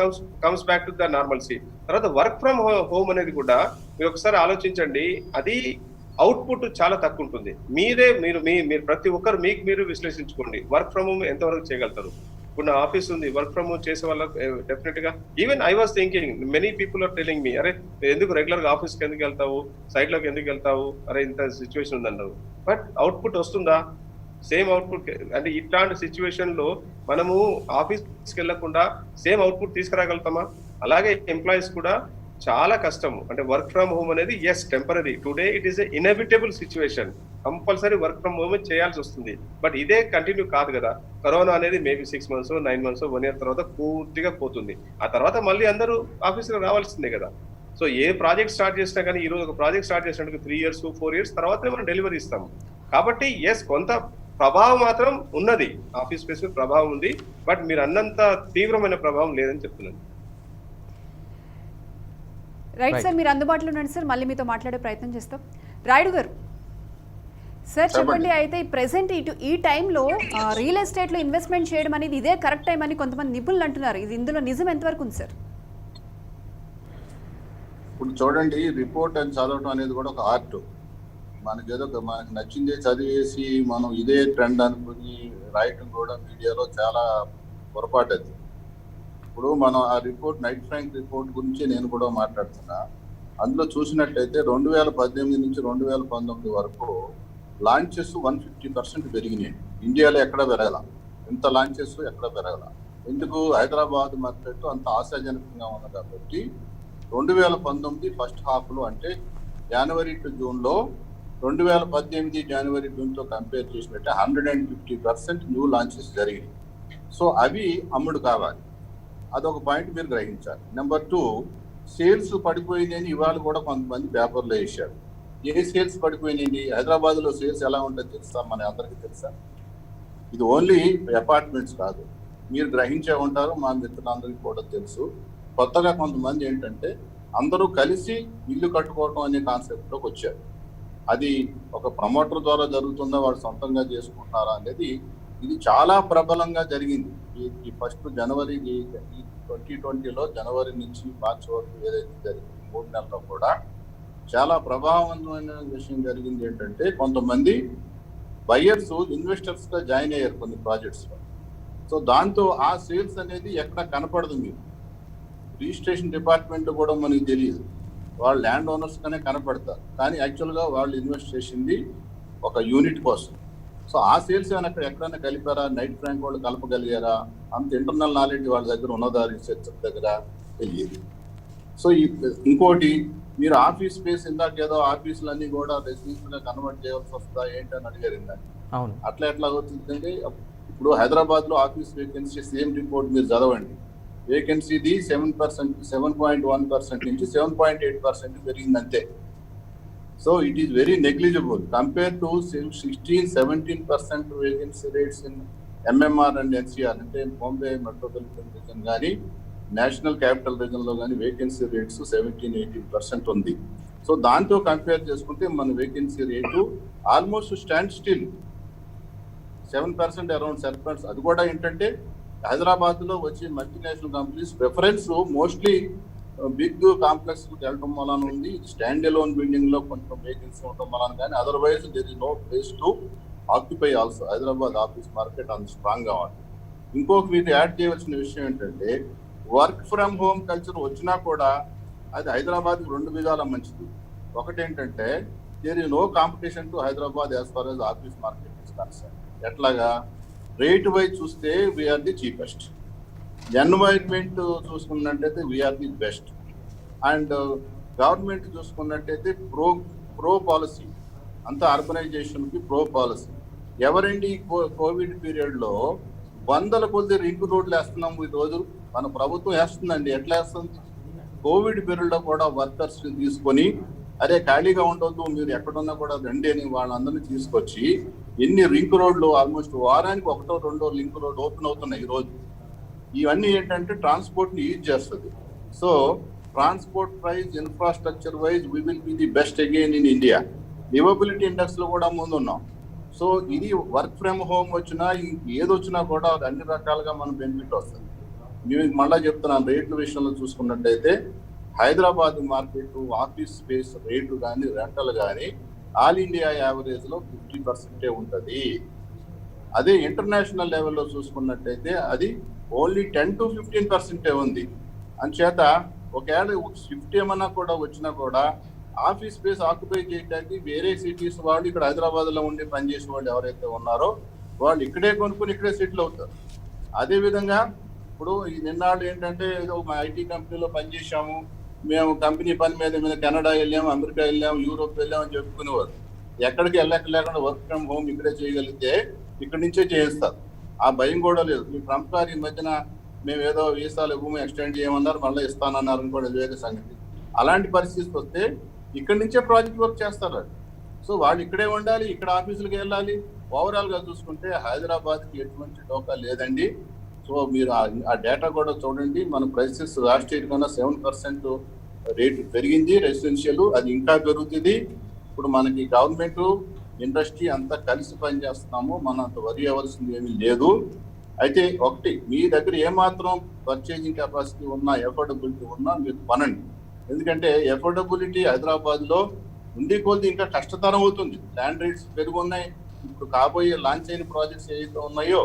Speaker 3: comes back to the normalcy. తర్వాత వర్క్ ఫ్రమ్ హోమ్ అనేది కూడా మీరు ఒకసారి ఆలోచించండి, అది అవుట్పుట్ చాలా తక్కువ ఉంటుంది. మీరు ప్రతి ఒక్కరు మీరు విశ్లేషించుకోండి, వర్క్ ఫ్రమ్ హోమ్ ఎంతవరకు చేయగలుగుతారు. ఇప్పుడు నా ఆఫీస్ ఉంది, వర్క్ ఫ్రమ్ హోమ్ చేసే వాళ్ళకి డెఫినెట్ గా even I was thinking, many people are telling me, అరే ఎందుకు రెగ్యులర్ గా ఆఫీస్కి ఎందుకు వెళ్తావు, సైట్ లోకి ఎందుకు వెళ్తావు, అరే ఇంత సిచ్యువేషన్ ఉందన్నారు. బట్ అవుట్పుట్ వస్తుందా? Same output. అంటే ఇట్లాంటి సిచ్యువేషన్ లో మనము ఆఫీస్కి వెళ్లకుండా సేమ్ అవుట్పుట్ తీసుకురాగలుగుతామా? అలాగే ఎంప్లాయీస్ కూడా చాలా కష్టము. అంటే వర్క్ ఫ్రమ్ హోమ్ అనేది is temporary, today it is a inevitable situation. Compulsory work from home చేయాల్సి వస్తుంది. బట్ ఇదే కంటిన్యూ కాదు కదా. కరోనా అనేది మేబీ 6 months 9 months 1 year తర్వాత పూర్తిగా పోతుంది. ఆ తర్వాత మళ్ళీ అందరూ ఆఫీస్లో రావాల్సిందే కదా. సో ఏ ప్రాజెక్ట్ స్టార్ట్ చేసినా కానీ ఈ రోజు ఒక ప్రాజెక్ట్ స్టార్ట్ చేసినట్టు 3 years 4 years తర్వాత మనం డెలివరీ ఇస్తాము. కాబట్టి ఎస్ కొంత ప్రభావం మాత్రం ఉన్నది, ఆఫీస్ స్పేస్ మీద ప్రభావం ఉంది. బట్ మీరు అన్నంత తీవ్రమైన ప్రభావం లేదని చెప్తున్నాను.
Speaker 2: రైట్ సార్, మీరు అందుబాటులో ఉండండి సార్, మళ్ళీ మీతో మాట్లాడే ప్రయత్నం చేస్తాం. రాయుడు గారు సార్ చెప్పండి, అయితే ప్రెసెంట్ ఈ టైంలో రియల్ ఎస్టేట్లో ఇన్వెస్ట్మెంట్ చేయడం అనేది ఇదే కరెక్ట్ టైం అని కొంతమంది నిపుణులు అంటున్నారు. ఇది ఇందులో నిజం ఎంతవరకు ఉంది సార్?
Speaker 4: ఇప్పుడు చూడండి, రిపోర్ట్ అని చదవటం అనేది కూడా ఒక ఆర్ట్. మనకేదో మనకు నచ్చిందే చదివేసి మనం ఇదే ట్రెండ్ అనుకుని రాయటం కూడా మీడియాలో చాలా పొరపాటు. అది ఇప్పుడు మనం ఆ రిపోర్ట్, నైట్ ఫ్రాంక్ రిపోర్ట్ గురించి నేను కూడా మాట్లాడుతున్నా. అందులో చూసినట్టయితే 2018 నుంచి 2019 వరకు లాంచెస్ 150% పెరిగినాయి. ఇండియాలో ఎక్కడ పెరగల. ఇంత లాంచెస్ ఎక్కడ పెరగల. ఎందుకు? హైదరాబాద్ మార్కెట్ అంత ఆశాజనకంగా ఉంది కాబట్టి 2019 ఫస్ట్ హాఫ్ లో, అంటే జనవరి టు జూన్ లో 2018 జనవరి జూన్ తో కంపేర్ చేసినట్టే 150% న్యూ లాంచెస్ జరిగింది. సో అవి అమ్ముడు కావాలి. అదొక పాయింట్ మీరు గ్రహించాలి. నెంబర్ 2, సేల్స్ పడిపోయిందని ఇవాళ కూడా కొంతమంది పేపర్లో వేశారు. ఏ సేల్స్ పడిపోయినాయి? హైదరాబాద్ లో సేల్స్ ఎలా ఉంటుందో తెలుసా? మన అందరికీ తెలుసా? ఇది ఓన్లీ అపార్ట్మెంట్స్ కాదు, మీరు గ్రహించే ఉంటారు, మా మిత్రులందరికీ కూడా తెలుసు. కొత్తగా కొంతమంది ఏంటంటే అందరూ కలిసి ఇల్లు కట్టుకోవడం అనే కాన్సెప్ట్ లోకి వచ్చారు. అది ఒక ప్రమోటర్ ద్వారా జరుగుతుందా, వాళ్ళు సొంతంగా చేసుకుంటున్నారా అనేది ఇది చాలా ప్రబలంగా జరిగింది. ఈ ఫస్ట్ జనవరి 2020లో జనవరి నుంచి మార్చి వరకు ఏదైతే జరిగింది 3 నెలల్లో కూడా చాలా ప్రభావవంతమైన విషయం జరిగింది. ఏంటంటే కొంతమంది బయ్యర్స్ ఇన్వెస్టర్స్ గా జాయిన్ అయ్యారు కొన్ని ప్రాజెక్ట్స్ లో. సో దాంతో ఆ సేల్స్ అనేది ఎక్కడ కనపడదు. మీరు రిజిస్ట్రేషన్ డిపార్ట్మెంట్ కూడా మనకి తెలియదు, వాళ్ళు ల్యాండ్ ఓనర్స్ గానే కనపడతారు, కానీ యాక్చువల్గా వాళ్ళు ఇన్వెస్ట్ చేసింది ఒక యూనిట్ కోసం. సో ఆ సేల్స్ ఏమైనా ఎక్కడైనా కలిపారా? నైట్ ఫ్రాంక్ వాళ్ళు కలపగలిగారా? అంత ఇంటర్నల్ నాలెడ్జ్ వాళ్ళ దగ్గర ఉన్నదా? రీసెర్చ్ దగ్గర తెలియదు. సో ఇంకోటి, మీరు ఆఫీస్ స్పేస్ ఇందాక ఏదో ఆఫీసులు అన్ని కూడా రెసిడెన్షియల్ గా కన్వర్ట్ చేయాల్సి వస్తుందా ఏంటని అడిగారు ఇందాక.
Speaker 1: అవును.
Speaker 4: ఎట్లా అవుతుందంటే, ఇప్పుడు హైదరాబాద్ లో ఆఫీస్ వేకెన్సీ సేమ్ రిపోర్ట్ మీరు చదవండి. వేకెన్సీది 7.1% నుంచి 7.8% పెరిగింది అంతే. So it is very negligible compare to 16-17% vacancy rates in MMR and NCR, అంటే బాంబే మెట్రోపాలిటన్ రీజన్ కానీ నేషనల్ క్యాపిటల్ రీజన్ లో కానీ వేకెన్సీ రేట్స్ 17-18% ఉంది. సో దాంతో కంపేర్ చేసుకుంటే మన vacancy rate almost stand still 7%, around 7%. అది కూడా ఏంటంటే హైదరాబాద్ లో వచ్చే multinational companies preference mostly big complex వెళ్ళడం వలన ఉంది. స్టాండ్ అలోన్ బిల్డింగ్ లో కొంచెం వేకెన్సీ ఉండడం వలన, కానీ otherwise there is no place to occupy also. Hyderabad office market అంత స్ట్రాంగ్ గా ఉంది. ఇంకొక మీరు యాడ్ చేయవలసిన విషయం ఏంటంటే, వర్క్ ఫ్రమ్ హోమ్ కల్చర్ వచ్చినా కూడా అది హైదరాబాద్ 2 విధాల మంచిది. ఒకటి ఏంటంటే, there is no competition to Hyderabad as far as office market is concern. ఎట్లాగా? రేట్ వైజ్ చూస్తే వీఆర్ ది చీపెస్ట్, ఎన్వైర్న్మెంట్ చూసుకున్నట్టయితే we're the best, and government చూసుకున్నట్టయితే ప్రో పాలసీ, అంతా అర్బనైజేషన్ కి ప్రో పాలసీ. ఎవరండి కోవిడ్ పీరియడ్ లో 100 కొద్ది రింగ్ రోడ్లు వేస్తున్నాము ఈ రోజు మన ప్రభుత్వం వేస్తుందండి. ఎట్లా వేస్తుంది? కోవిడ్ పీరియడ్ లో కూడా వర్కర్స్ తీసుకొని, అరే ఖాళీగా ఉండొద్దు, మీరు ఎక్కడున్నా కూడా రండి అని వాళ్ళందరినీ తీసుకొచ్చి ఎన్ని రింగ్ రోడ్లు, ఆల్మోస్ట్ వారానికి 1-2 రింగ్ రోడ్ ఓపెన్ అవుతున్నాయి ఈ రోజు. ఇవన్నీ ఏంటంటే ట్రాన్స్పోర్ట్ ని యూజ్ చేస్తుంది. So transport price, infrastructure wise we will be the best again in India. Liveability index లో కూడా ముందున్నాం. సో ఇది వర్క్ ఫ్రమ్ హోమ్ వచ్చినా ఏది వచ్చినా కూడా అన్ని రకాలుగా మన బెనిఫిట్ వస్తుంది. నేను మళ్ళా చెప్తున్నాను, రేట్ల విషయంలో చూసుకున్నట్టయితే Hyderabad market office space rate కానీ రెంటల్ కానీ ఆల్ ఇండియా యావరేజ్ లో 50% ఉంటుంది. అదే ఇంటర్నేషనల్ లెవెల్లో చూసుకున్నట్టయితే అది ఓన్లీ 10-15% ఉంది. అంచేత ఒకవేళ షిఫ్ట్ ఏమన్నా కూడా వచ్చినా కూడా ఆఫీస్ స్పేస్ ఆక్యుపై చేయడానికి వేరే సిటీస్ వాళ్ళు ఇక్కడ హైదరాబాద్ లో ఉండి పనిచేసే వాళ్ళు ఎవరైతే ఉన్నారో వాళ్ళు ఇక్కడే కొనుక్కుని ఇక్కడే సెటిల్ అవుతారు. అదే విధంగా ఇప్పుడు ఈ నిన్నాళ్ళు ఏంటంటే, ఏదో మా ఐటీ కంపెనీలో పనిచేసాము, మేము కంపెనీ పని మీద కెనడా వెళ్ళాము, అమెరికా వెళ్ళాము, యూరోప్ వెళ్ళాము అని చెప్పుకునేవారు. ఎక్కడికి లేకుండా వర్క్ ఫ్రమ్ హోమ్ ఇక్కడే చేయగలిగితే ఇక్కడి నుంచే చేయిస్తారు. ఆ భయం కూడా లేదు. ఈ ట్రంప్ గారు ఈ మధ్యన మేము ఏదో వీసాలు ఇవ్వము, ఎక్స్టెండ్ చేయమన్నారు, మళ్ళీ ఇస్తానన్నారు కూడా వేరే సంగతి. అలాంటి పరిస్థితి వస్తే ఇక్కడి నుంచే ప్రాజెక్ట్ వర్క్ చేస్తారు. సో వాళ్ళు ఇక్కడే ఉండాలి, ఇక్కడ ఆఫీసులకు వెళ్ళాలి. ఓవరాల్ గా చూసుకుంటే హైదరాబాద్కి ఎటువంటి డోకా లేదండి. సో మీరు ఆ డేటా కూడా చూడండి. మన ప్రైసెస్ లాస్ట్ ఇయర్ కన్నా 7% రేటు పెరిగింది రెసిడెన్షియల్, అది ఇంకా పెరుగుతుంది. ఇప్పుడు మనకి గవర్నమెంట్ ఇండస్ట్రీ అంతా కలిసి పనిచేస్తున్నాము, మనం అంత వరి అవ్వాల్సింది ఏమీ లేదు. అయితే ఒకటి, మీ దగ్గర ఏమాత్రం పర్చేజింగ్ కెపాసిటీ ఉన్నా, ఎఫోర్డబిలిటీ ఉన్నా మీరు పనండి. ఎందుకంటే ఎఫోర్డబిలిటీ హైదరాబాద్ లో ఉండి కొద్ది ఇంకా కష్టతరం అవుతుంది. ల్యాండ్ రేట్స్ పెరుగున్నాయి. ఇప్పుడు కాబోయే లాంచ్ అయిన ప్రాజెక్ట్స్ ఏవైతే ఉన్నాయో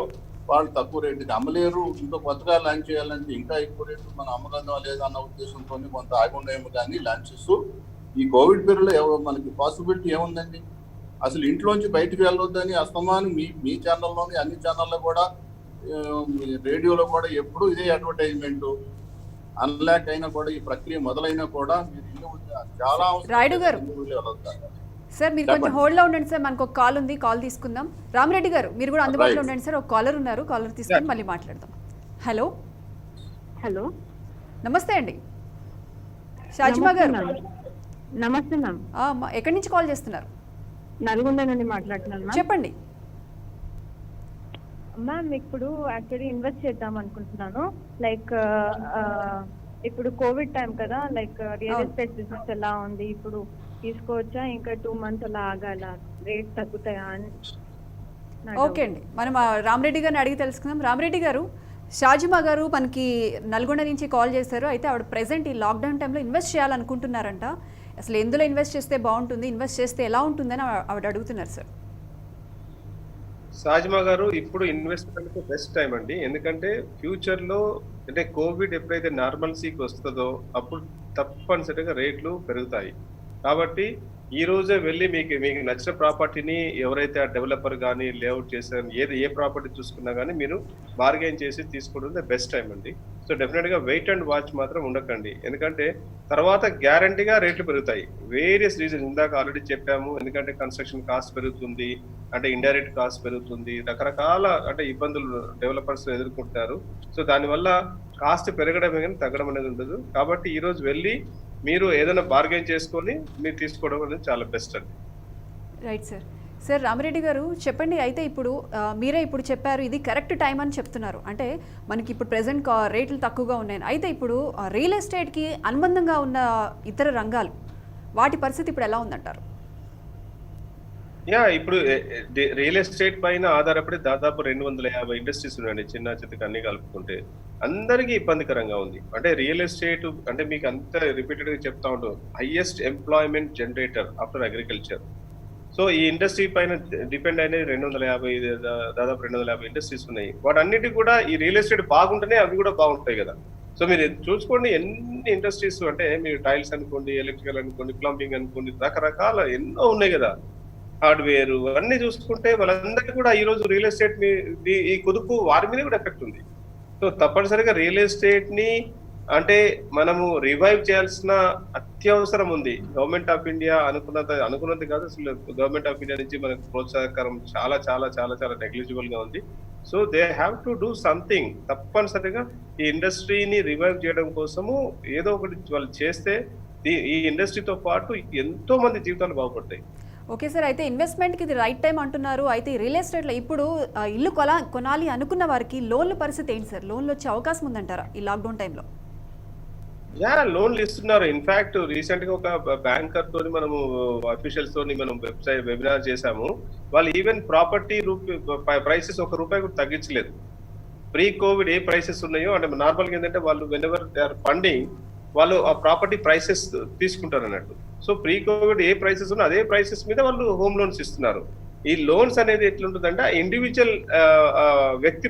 Speaker 4: వాళ్ళు తక్కువ రేటుకి అమ్మలేరు. ఇంకా కొత్తగా లాంచ్ చేయాలంటే ఇంకా ఎక్కువ రేటు మనం అమ్మగలదా లేదా అన్న ఉద్దేశంతో కొంత ఆగుండేమో. కానీ లాంచెస్ ఈ కోవిడ్ పీరియడ్ లో మనకి పాసిబిలిటీ ఏముందండి? అసలు ఇంట్లోంచి బయటకు వెళ్ళొద్దని అస్తమానం మీ ఛానల్లోని అన్ని ఛానల్లో కూడా రేడియోలో కూడా ఎప్పుడు ఇదే అడ్వర్టైజ్మెంట్. అన్లాక్ అయినా కూడా ఈ ప్రక్రియ మొదలైనా కూడా మీరు ఇల్లు చాలా అవసరం.
Speaker 2: రాయుడు గారు.
Speaker 4: ఇల్లు వెళ్ళొద్దు.
Speaker 2: సార్ మీరు కొంచెం హోల్డ్ లో ఉండండి సార్, మనకు ఒక కాల్ ఉంది, కాల్ తీసుకుందాం. రామరెడ్డి గారు మీరు కూడా అందుబాటులో
Speaker 4: Right.
Speaker 2: ఉండండి సార్, ఒక కాలర్ ఉన్నారు, కాలర్ తీసుకొని మళ్ళీ మాట్లాడదాం. హలో
Speaker 5: హలో,
Speaker 2: నమస్తే అండి షాజిమా గారు.
Speaker 5: నమస్తే మ్యామ్.
Speaker 2: ఎక్కడి నుంచి కాల్ చేస్తున్నారు?
Speaker 5: నల్గొండ నుండి మాట్లాడుతున్నాను మ్యామ్.
Speaker 2: చెప్పండి.
Speaker 5: మ్యామ్ ఇప్పుడు యాక్చువల్లీ ఇన్వెస్ట్ చేద్దాం అనుకుంటున్నాను. లైక్ ఇప్పుడు కోవిడ్ టైం కదా, లైక్ రియల్
Speaker 2: అవును.
Speaker 5: ఎస్టేట్ బిజినెస్ ఎలా ఉంది, ఇప్పుడు తీసుకోవచ్చా, ఇంకా 2 months అలా ఆగాల, రేట్ తగ్గుతాయా అని నా
Speaker 2: ఓకే
Speaker 5: doubt.
Speaker 2: అండి, మనం రామరెడ్డి గారిని అడిగి తెలుసుకుందాం. రామరెడ్డి గారు, షాజిమా గారు మనకి నల్గొండ నుంచి కాల్ చేశారు. అయితే ఆవిడ ప్రెసెంట్ ఈ లాక్డౌన్ టైంలో ఇన్వెస్ట్ చేయాలనుకుంటున్నారంట. అసలు ఎందులో ఇన్వెస్ట్ చేస్తే బాగుంటుంది, ఇన్వెస్ట్ చేస్తే ఎలా ఉంటుందని ఆవిడ అడుగుతున్నారు సార్.
Speaker 3: సాజిమా గారు, ఇప్పుడు ఇన్వెస్ట్మెంట్ బెస్ట్ టైం అండి. ఎందుకంటే ఫ్యూచర్ లో అంటే కోవిడ్ ఎప్పుడైతే నార్మల్సీకి వస్తుందో అప్పుడు తప్పనిసరిగా రేట్లు పెరుగుతాయి. కాబట్టి ఈ రోజే వెళ్ళి మీకు నచ్చిన ప్రాపర్టీని ఎవరైతే ఆ డెవలపర్ కానీ లేఅవుట్ చేశారు ఏ ప్రాపర్టీ చూసుకున్నా కానీ మీరు బార్గెన్ చేసి తీసుకోవడం బెస్ట్ టైం అండి. సో డెఫినెట్ గా వెయిట్ అండ్ వాచ్ మాత్రం ఉండకండి. ఎందుకంటే తర్వాత గ్యారంటీగా రేట్లు పెరుగుతాయి. వేరియస్ రీజన్ ఇందాక ఆల్రెడీ చెప్పాము. ఎందుకంటే కన్స్ట్రక్షన్ కాస్ట్ పెరుగుతుంది, అంటే ఇండైరెక్ట్ కాస్ట్ పెరుగుతుంది, రకరకాల అంటే ఇబ్బందులు డెవలపర్స్ ఎదుర్కొంటారు. సో దానివల్ల కాస్ట్ పెరగడమే కానీ తగ్గడం అనేది ఉండదు. కాబట్టి ఈ రోజు వెళ్ళి మీరు ఏదైనా బార్గెన్ చేసుకొని మీరు తీసుకోవడం అనేది చాలా బెస్ట్ అండి.
Speaker 2: Right sir. సార్ రామరెడ్డి గారు చెప్పండి. అయితే ఇప్పుడు మీరే ఇప్పుడు చెప్పారు ఇది కరెక్ట్ టైం అని చెప్తున్నారు. అంటే మనకి ఇప్పుడు ప్రెసెంట్ రేట్లు తక్కువగా ఉన్నాయి. అయితే ఇప్పుడు రియల్ ఎస్టేట్కి అనుబంధంగా ఉన్న ఇతర రంగాలు వాటి పరిస్థితి ఇప్పుడు ఎలా ఉందంటారు?
Speaker 3: ఇప్పుడు రియల్ ఎస్టేట్ పైన ఆధారపడి దాదాపు 250 ఇండస్ట్రీస్ ఉన్నాయండి, చిన్న చిత్తకి అన్ని కలుపుకుంటే. అందరికీ ఇబ్బందికరంగా ఉంది. అంటే రియల్ ఎస్టేట్ అంటే మీకు అంత రిపీటెడ్ గా చెప్తా ఉంటాం, highest employment generator after agriculture. So ఈ ఇండస్ట్రీ పైన డిపెండ్ అయినది దాదాపు 250 ఇండస్ట్రీస్ ఉన్నాయి. వాటన్నిటి కూడా ఈ రియల్ ఎస్టేట్ బాగుంటేనే అవి కూడా బాగుంటాయి కదా. సో మీరు చూసుకోండి, ఎన్ని ఇండస్ట్రీస్ అంటే మీరు టైల్స్ అనుకోండి, ఎలక్ట్రికల్ అనుకోండి, ప్లంబింగ్ అనుకోండి, రకరకాల ఎన్నో ఉన్నాయి కదా, హార్డ్వేర్ అన్ని చూసుకుంటే వాళ్ళందరికీ కూడా ఈ రోజు రియల్ ఎస్టేట్ ఈ కుదుపు వారి మీద కూడా ఎఫెక్ట్ ఉంది. సో తప్పనిసరిగా రియల్ ఎస్టేట్ ని అంటే మనము రివైవ్ చేయాల్సిన అత్యవసరం ఉంది. గవర్నమెంట్ ఆఫ్ ఇండియా అనుకున్నది కాదు, అసలు గవర్నమెంట్ ఆఫ్ ఇండియా నుంచి మనకు ప్రోత్సాహకరం చాలా చాలా చాలా చాలా నెగ్లిజిబుల్ గా ఉంది. So they have to do something. తప్పనిసరిగా ఈ ఇండస్ట్రీని రివైవ్ చేయడం కోసము ఏదో ఒకటి వాళ్ళు చేస్తే ఈ ఇండస్ట్రీతో పాటు ఎంతో మంది జీవితాలు బాగుపడతాయి.
Speaker 2: Okay sir. అయితే ఇన్వెస్ట్మెంట్కి ఇది రైట్ టైం అంటున్నారు. అయితే ఈ రియల్ ఎస్టేట్లో ఇప్పుడు ఇల్లు కొనాలి అనుకున్న వారికి లోన్ల పరిస్థితి ఏంటి సార్? లోన్లు వచ్చే అవకాశం ఉందంటారా ఈ లాక్డౌన్ టైంలో?
Speaker 3: లోన్లు ఇస్తున్నారు. ఇన్ఫాక్ట్ రీసెంట్ గా ఒక బ్యాంకర్ తోని మనము అఫీషియల్స్ తోని మనం వెబినార్ చేశాము. వాళ్ళు ఈవెన్ ప్రాపర్టీ ప్రైసెస్ ₹1 కూడా తగ్గించలేదు. ప్రీ కోవిడ్ ఏ ప్రైసెస్ ఉన్నాయో అంటే నార్మల్ గా ఏంటంటే వాళ్ళు వెనెవర్ దే ఆర్ ఫండింగ్ వాళ్ళు ఆ ప్రాపర్టీ ప్రైసెస్ తీసుకుంటారు అన్నట్టు. సో ప్రీ కోవిడ్ ఏ ప్రైసెస్ ఉన్నా అదే ప్రైసెస్ మీద వాళ్ళు హోమ్ లోన్స్ ఇస్తున్నారు. ఈ లోన్స్ అనేది ఎట్లుంటుందంటే ఇండివిజువల్ వ్యక్తి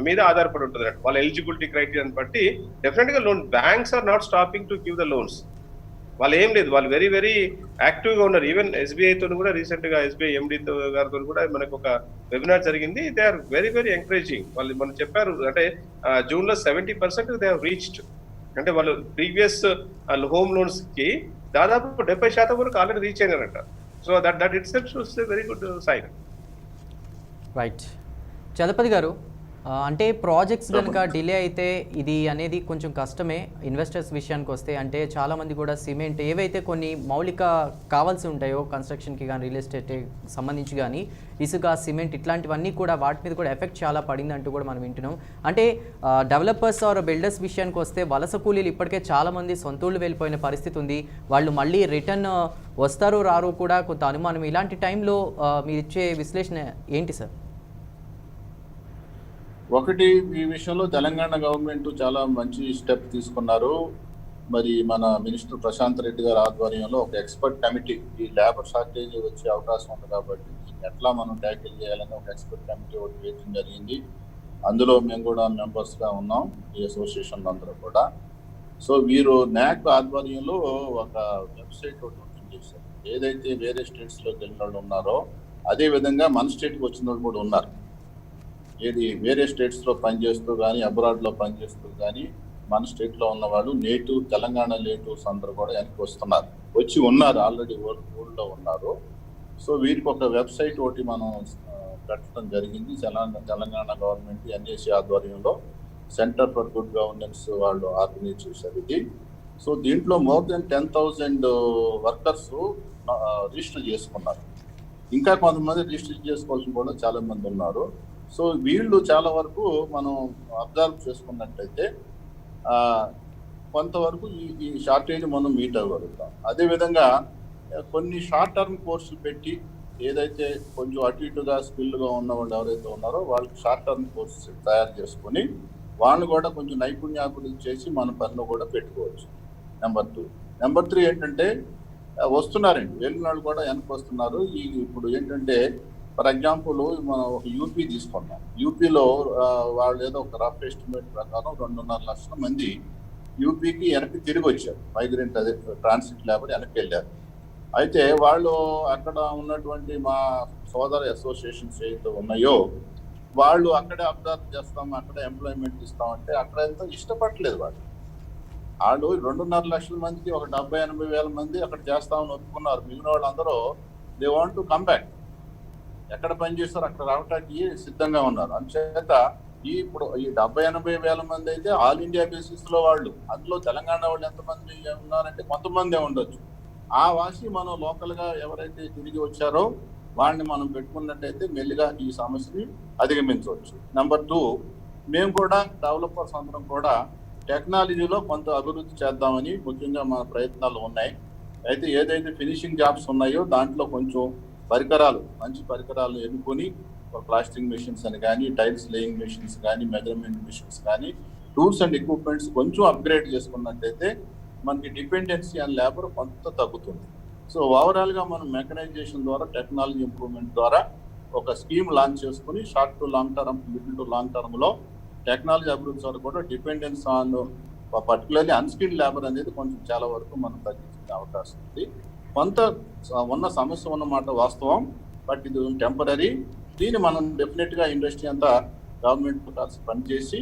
Speaker 3: మీద ఆధారపడి ఉంటుంది అన్నట్టు. వాళ్ళ ఎలిజిబిలిటీ క్రైటీరియాని బట్టి డెఫినెట్ గా loan banks are not stopping to give the loans. వాళ్ళు ఏం లేదు, వాళ్ళు వెరీ వెరీ యాక్టివ్ గా ఉన్నారు. ఈవెన్ ఎస్బీఐ తో కూడా రీసెంట్ గా ఎస్బీఐ ఎండి గారితో కూడా మనకు ఒక వెబినార్ జరిగింది. They are very very encouraging. వాళ్ళు మనం చెప్పారు అంటే జూన్ లో 70% దే హావ్ రీచ్డ్. అంటే వాళ్ళు ప్రీవియస్ హోమ్ లోన్స్ కి దాదాపు 70% వరకు ఆల్రెడీ రీచ్ అయినారంట. So that itself shows a very good sign.
Speaker 1: Right. Chalapathi garu, అంటే ప్రాజెక్ట్స్ కనుక డిలే అయితే ఇది అనేది కొంచెం కష్టమే ఇన్వెస్టర్స్ విషయానికి వస్తే. అంటే చాలామంది కూడా సిమెంట్ ఏవైతే కొన్ని మౌలిక కావాల్సి ఉంటాయో కన్స్ట్రక్షన్కి కానీ రియల్ ఎస్టేట్ సంబంధించి కానీ ఇసుక సిమెంట్ ఇట్లాంటివన్నీ కూడా వాటి మీద కూడా ఎఫెక్ట్ చాలా పడిందంటూ కూడా మనం వింటున్నాం. అంటే డెవలపర్స్ ఆర్ బిల్డర్స్ విషయానికి వస్తే వలస కూలీలు ఇప్పటికే చాలామంది సొంతూళ్ళు వెళ్ళిపోయిన పరిస్థితి ఉంది. వాళ్ళు మళ్ళీ రిటర్న్ వస్తారో రారో కూడా కొంత అనుమానం. ఇలాంటి టైంలో మీరు ఇచ్చే విశ్లేషణ ఏంటి సార్?
Speaker 4: ఒకటి, ఈ విషయంలో తెలంగాణ గవర్నమెంట్ చాలా మంచి స్టెప్ తీసుకున్నారు. మరి మన మినిస్టర్ ప్రశాంత్ రెడ్డి గారి ఆధ్వర్యంలో ఒక ఎక్స్పర్ట్ కమిటీ, ఈ లేబర్ షార్టేజ్ వచ్చే అవకాశం ఉంది కాబట్టి ఎట్లా మనం ట్యాకిల్ చేయాలని ఒక ఎక్స్పర్ట్ కమిటీ ఒకటి వేయడం జరిగింది. అందులో మేము కూడా మెంబర్స్గా ఉన్నాం, ఈ అసోసియేషన్ అందరూ కూడా. సో వీరు NAC ఆధ్వర్యంలో ఒక వెబ్సైట్ ఒకటి ఓపెన్ చేశారు. ఏదైతే వేరే స్టేట్స్లోకి వెళ్ళిన వాళ్ళు ఉన్నారో అదే విధంగా మన స్టేట్కి వచ్చిన వాళ్ళు కూడా ఉన్నారు. ఏది వేరే స్టేట్స్లో పనిచేస్తూ కానీ అబ్రాడ్లో పనిచేస్తూ కానీ మన స్టేట్లో ఉన్న వాళ్ళు నేటివ్ తెలంగాణ నేటివ్స్ అందరూ కూడా వెనక్కి వస్తున్నారు, వచ్చి ఉన్నారు, ఆల్రెడీ ఊళ్ళో ఉన్నారు. సో వీరికి ఒక వెబ్సైట్ ఒకటి మనం పెట్టడం జరిగింది. తెలంగాణ గవర్నమెంట్ ఎన్ఏసి ఆధ్వర్యంలో సెంటర్ ఫర్ గుడ్ గవర్నెన్స్ వాళ్ళు ఆర్గనైజ్ చేశారు ఇది. సో దీంట్లో మోర్ దెన్ 10,000 వర్కర్స్ రిజిస్టర్ చేసుకున్నారు. ఇంకా కొంతమంది రిజిస్టర్ చేసుకోవాల్సిన కూడా చాలా మంది ఉన్నారు. సో వీళ్ళు చాలా వరకు మనం అబ్జర్వ్ చేసుకున్నట్టయితే కొంతవరకు ఈ షార్టేజ్ మనం మీట్ అవ్వగలుగుతాం. అదేవిధంగా కొన్ని షార్ట్ టర్మ్ కోర్సులు పెట్టి ఏదైతే కొంచెం అటు ఇటుగా స్కిల్గా ఉన్న వాళ్ళు ఎవరైతే ఉన్నారో వాళ్ళకి షార్ట్ టర్మ్ కోర్సెస్ తయారు చేసుకొని వాళ్ళు కూడా కొంచెం నైపుణ్యాభివృద్ధి చేసి మన పనిలో కూడా పెట్టుకోవచ్చు. నెంబర్ 2. నెంబర్ 3 ఏంటంటే వస్తున్నారండి, వెళ్ళిన వాళ్ళు కూడా వెనక్కి వస్తున్నారు. ఇప్పుడు ఏంటంటే ఫర్ ఎగ్జాంపుల్ మనం ఒక యూపీ తీసుకున్నాం. యూపీలో వాళ్ళు ఏదో ఒక రఫ్ ఎస్టిమేట్ ప్రకారం 2.5 లక్షల మంది యూపీకి వెనక్కి తిరిగి వచ్చారు. మైగ్రెంట్ అదే ట్రాన్సిట్ లేబర్ వెనక్కి వెళ్ళారు. అయితే వాళ్ళు అక్కడ ఉన్నటువంటి మా సోదర అసోసియేషన్స్ ఏదైతే ఉన్నాయో వాళ్ళు అక్కడే అబ్జర్వ్ చేస్తాం, అక్కడే ఎంప్లాయ్మెంట్ ఇస్తామంటే అక్కడ ఎంతో ఇష్టపడలేదు వాళ్ళు. 2.5 లక్షల మందికి ఒక 70-80 వేల మంది అక్కడ చేస్తామని ఒప్పుకున్నారు. మిగిలిన వాళ్ళందరూ they want to come back, ఎక్కడ పనిచేస్తారు అక్కడ రావడానికి సిద్ధంగా ఉన్నారు. అందుచేత ఇప్పుడు ఈ 70-80 వేల మంది అయితే ఆల్ ఇండియా బేసిస్ లో వాళ్ళు, అందులో తెలంగాణ వాళ్ళు ఎంతమంది ఉన్నారంటే కొంతమందే ఉండొచ్చు. ఆ వాసి మనం లోకల్ గా ఎవరైతే తిరిగి వచ్చారో వాడిని మనం పెట్టుకున్నట్టయితే మెల్లిగా ఈ సమస్యని అధిగమించవచ్చు. నెంబర్ 2, మేము కూడా డెవలపర్స్ అందరం కూడా టెక్నాలజీలో కొంత అభివృద్ధి చేద్దామని ముఖ్యంగా మన ప్రయత్నాలు ఉన్నాయి. అయితే ఏదైతే ఫినిషింగ్ జాబ్స్ ఉన్నాయో దాంట్లో కొంచెం పరికరాలు, మంచి పరికరాలు ఎన్నుకొని ప్లాస్టింగ్ మెషిన్స్ అని కానీ, టైల్స్ లేయింగ్ మెషిన్స్ కానీ, మెజర్మెంట్ మెషిన్స్ కానీ, టూల్స్ అండ్ ఎక్విప్మెంట్స్ కొంచెం అప్గ్రేడ్ చేసుకున్నట్టయితే మనకి డిపెండెన్సీ అండ్ లేబర్ కొంత తగ్గుతుంది. సో ఓవరాల్గా మనం మెకనైజేషన్ ద్వారా, టెక్నాలజీ ఇంప్రూవ్మెంట్ ద్వారా ఒక స్కీమ్ లాంచ్ చేసుకుని short to long term, middle to long టర్మ్లో టెక్నాలజీ అభివృద్ధి ద్వారా కూడా dependence on particularly unskilled labour అనేది కొంచెం చాలా వరకు మనం తగ్గించే అవకాశం ఉంది. కొంత ఉన్న సమస్య ఉన్నమాట వాస్తవం, బట్ ఇది టెంపరీ. దీన్ని మనం డెఫినెట్గా ఇండస్ట్రీ అంతా గవర్నమెంట్ కలిసి పనిచేసి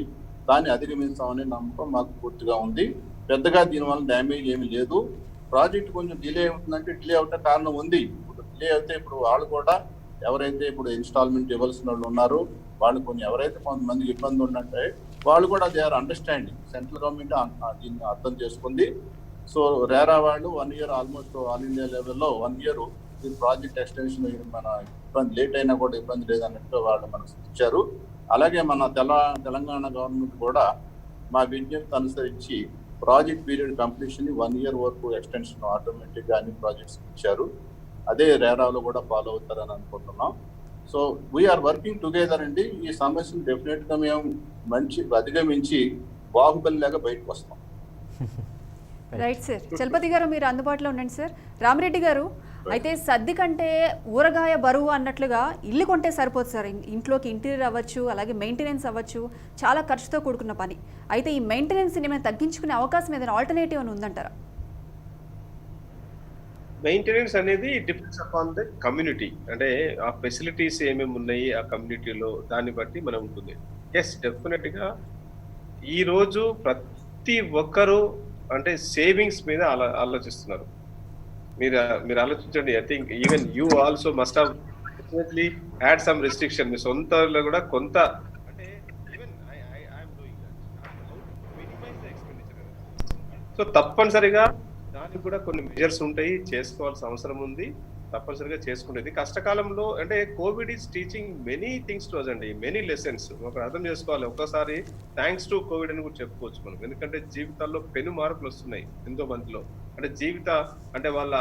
Speaker 4: దాన్ని అధిగమించామనే నమ్మకం మాకు పూర్తిగా ఉంది. పెద్దగా దీనివల్ల డ్యామేజ్ ఏమీ లేదు. ప్రాజెక్ట్ కొంచెం డిలే అవుతుందంటే డిలే అవటం కారణం ఉంది. ఇప్పుడు డిలే అయితే ఇప్పుడు వాళ్ళు కూడా ఎవరైతే ఇప్పుడు ఇన్స్టాల్మెంట్ ఇవ్వాల్సిన వాళ్ళు ఉన్నారో వాళ్ళు ఎవరైతే కొంతమందికి ఇబ్బంది ఉన్నట్టే వాళ్ళు కూడా they are understanding. Central government దీన్ని అర్థం చేసుకుంది. సో రేరా వాళ్ళు 1 year ఆల్మోస్ట్ ఆల్ ఇండియా లెవెల్లో 1 year ఈ ప్రాజెక్ట్ ఎక్స్టెన్షన్ మన ఇబ్బంది లేట్ అయినా కూడా ఇబ్బంది లేదన్నట్టు వాళ్ళు మనకు ఇచ్చారు. అలాగే మన తెలంగాణ గవర్నమెంట్ కూడా మా విజ్ఞప్తి అనుసరించి ప్రాజెక్ట్ పీరియడ్ కంప్లీషన్ 1 year వరకు ఎక్స్టెన్షన్ ఆటోమేటిక్గా అన్ని ప్రాజెక్ట్స్ ఇచ్చారు. అదే రేరాలో కూడా ఫాలో అవుతారని అనుకుంటున్నాం. సో వీఆర్ వర్కింగ్ టుగెదర్ అండి. ఈ సమస్యను డెఫినెట్గా మేము మంచి అధిగమించి బాహుబలి లాగా బయటకు వస్తాం.
Speaker 2: Right sir. చలపతి గారు మీరు అందుబాటులో ఉండండి సార్. రామిరెడ్డి గారు, అయితే సర్ది కంటే ఊరగాయ బరువు అన్నట్లుగా ఇల్లు కొంటే సరిపోదు సార్. ఇంట్లోకి ఇంటీరియర్ అవ్వచ్చు, అలాగే మెయింటెనెన్స్ అవ్వచ్చు, చాలా ఖర్చుతో కూడుకున్న పని. అయితే ఈ మెయింటెనెన్స్ని ఏమైనా తగ్గించుకునే అవకాశం ఏదైనా ఆల్టర్నేటివ్ అని ఉందంటారా?
Speaker 3: మెయింటెనెన్స్ అనేది డిపెండ్స్ అపాన్ ద కమ్యూనిటీ. అంటే ఆ ఫెసిలిటీస్ ఏమేమి ఉన్నాయి ఆ కమ్యూనిటీలో దాన్ని బట్టి మనం ఉంటుంది. ఎస్, డెఫినెట్గా ఈరోజు ప్రతి ఒక్కరూ అంటే సేవింగ్స్ మీద ఆలోచిస్తున్నారు. మీరు ఆలోచించండి. I think even you also must have definitely had some restriction. మీ సొంతలో కూడా కొంత అంటే even I'm doing that minimise the expenditure. So తప్పనిసరిగా దానికి కూడా కొన్ని మెజర్స్ ఉంటాయి, చేసుకోవాల్సిన అవసరం ఉంది, తప్పనిసరిగా చేసుకునేది. కష్టకాలంలో అంటే covid is teaching many things to us అండి, మెనీ లెసన్స్. ఒక అర్థం చేసుకోవాలి, ఒక్కసారి థ్యాంక్స్ టు కోవిడ్ అని కూడా చెప్పుకోవచ్చు మనం. ఎందుకంటే జీవితాల్లో పెను మార్పులు వస్తున్నాయి ఎంతో మందిలో. అంటే అంటే వాళ్ళ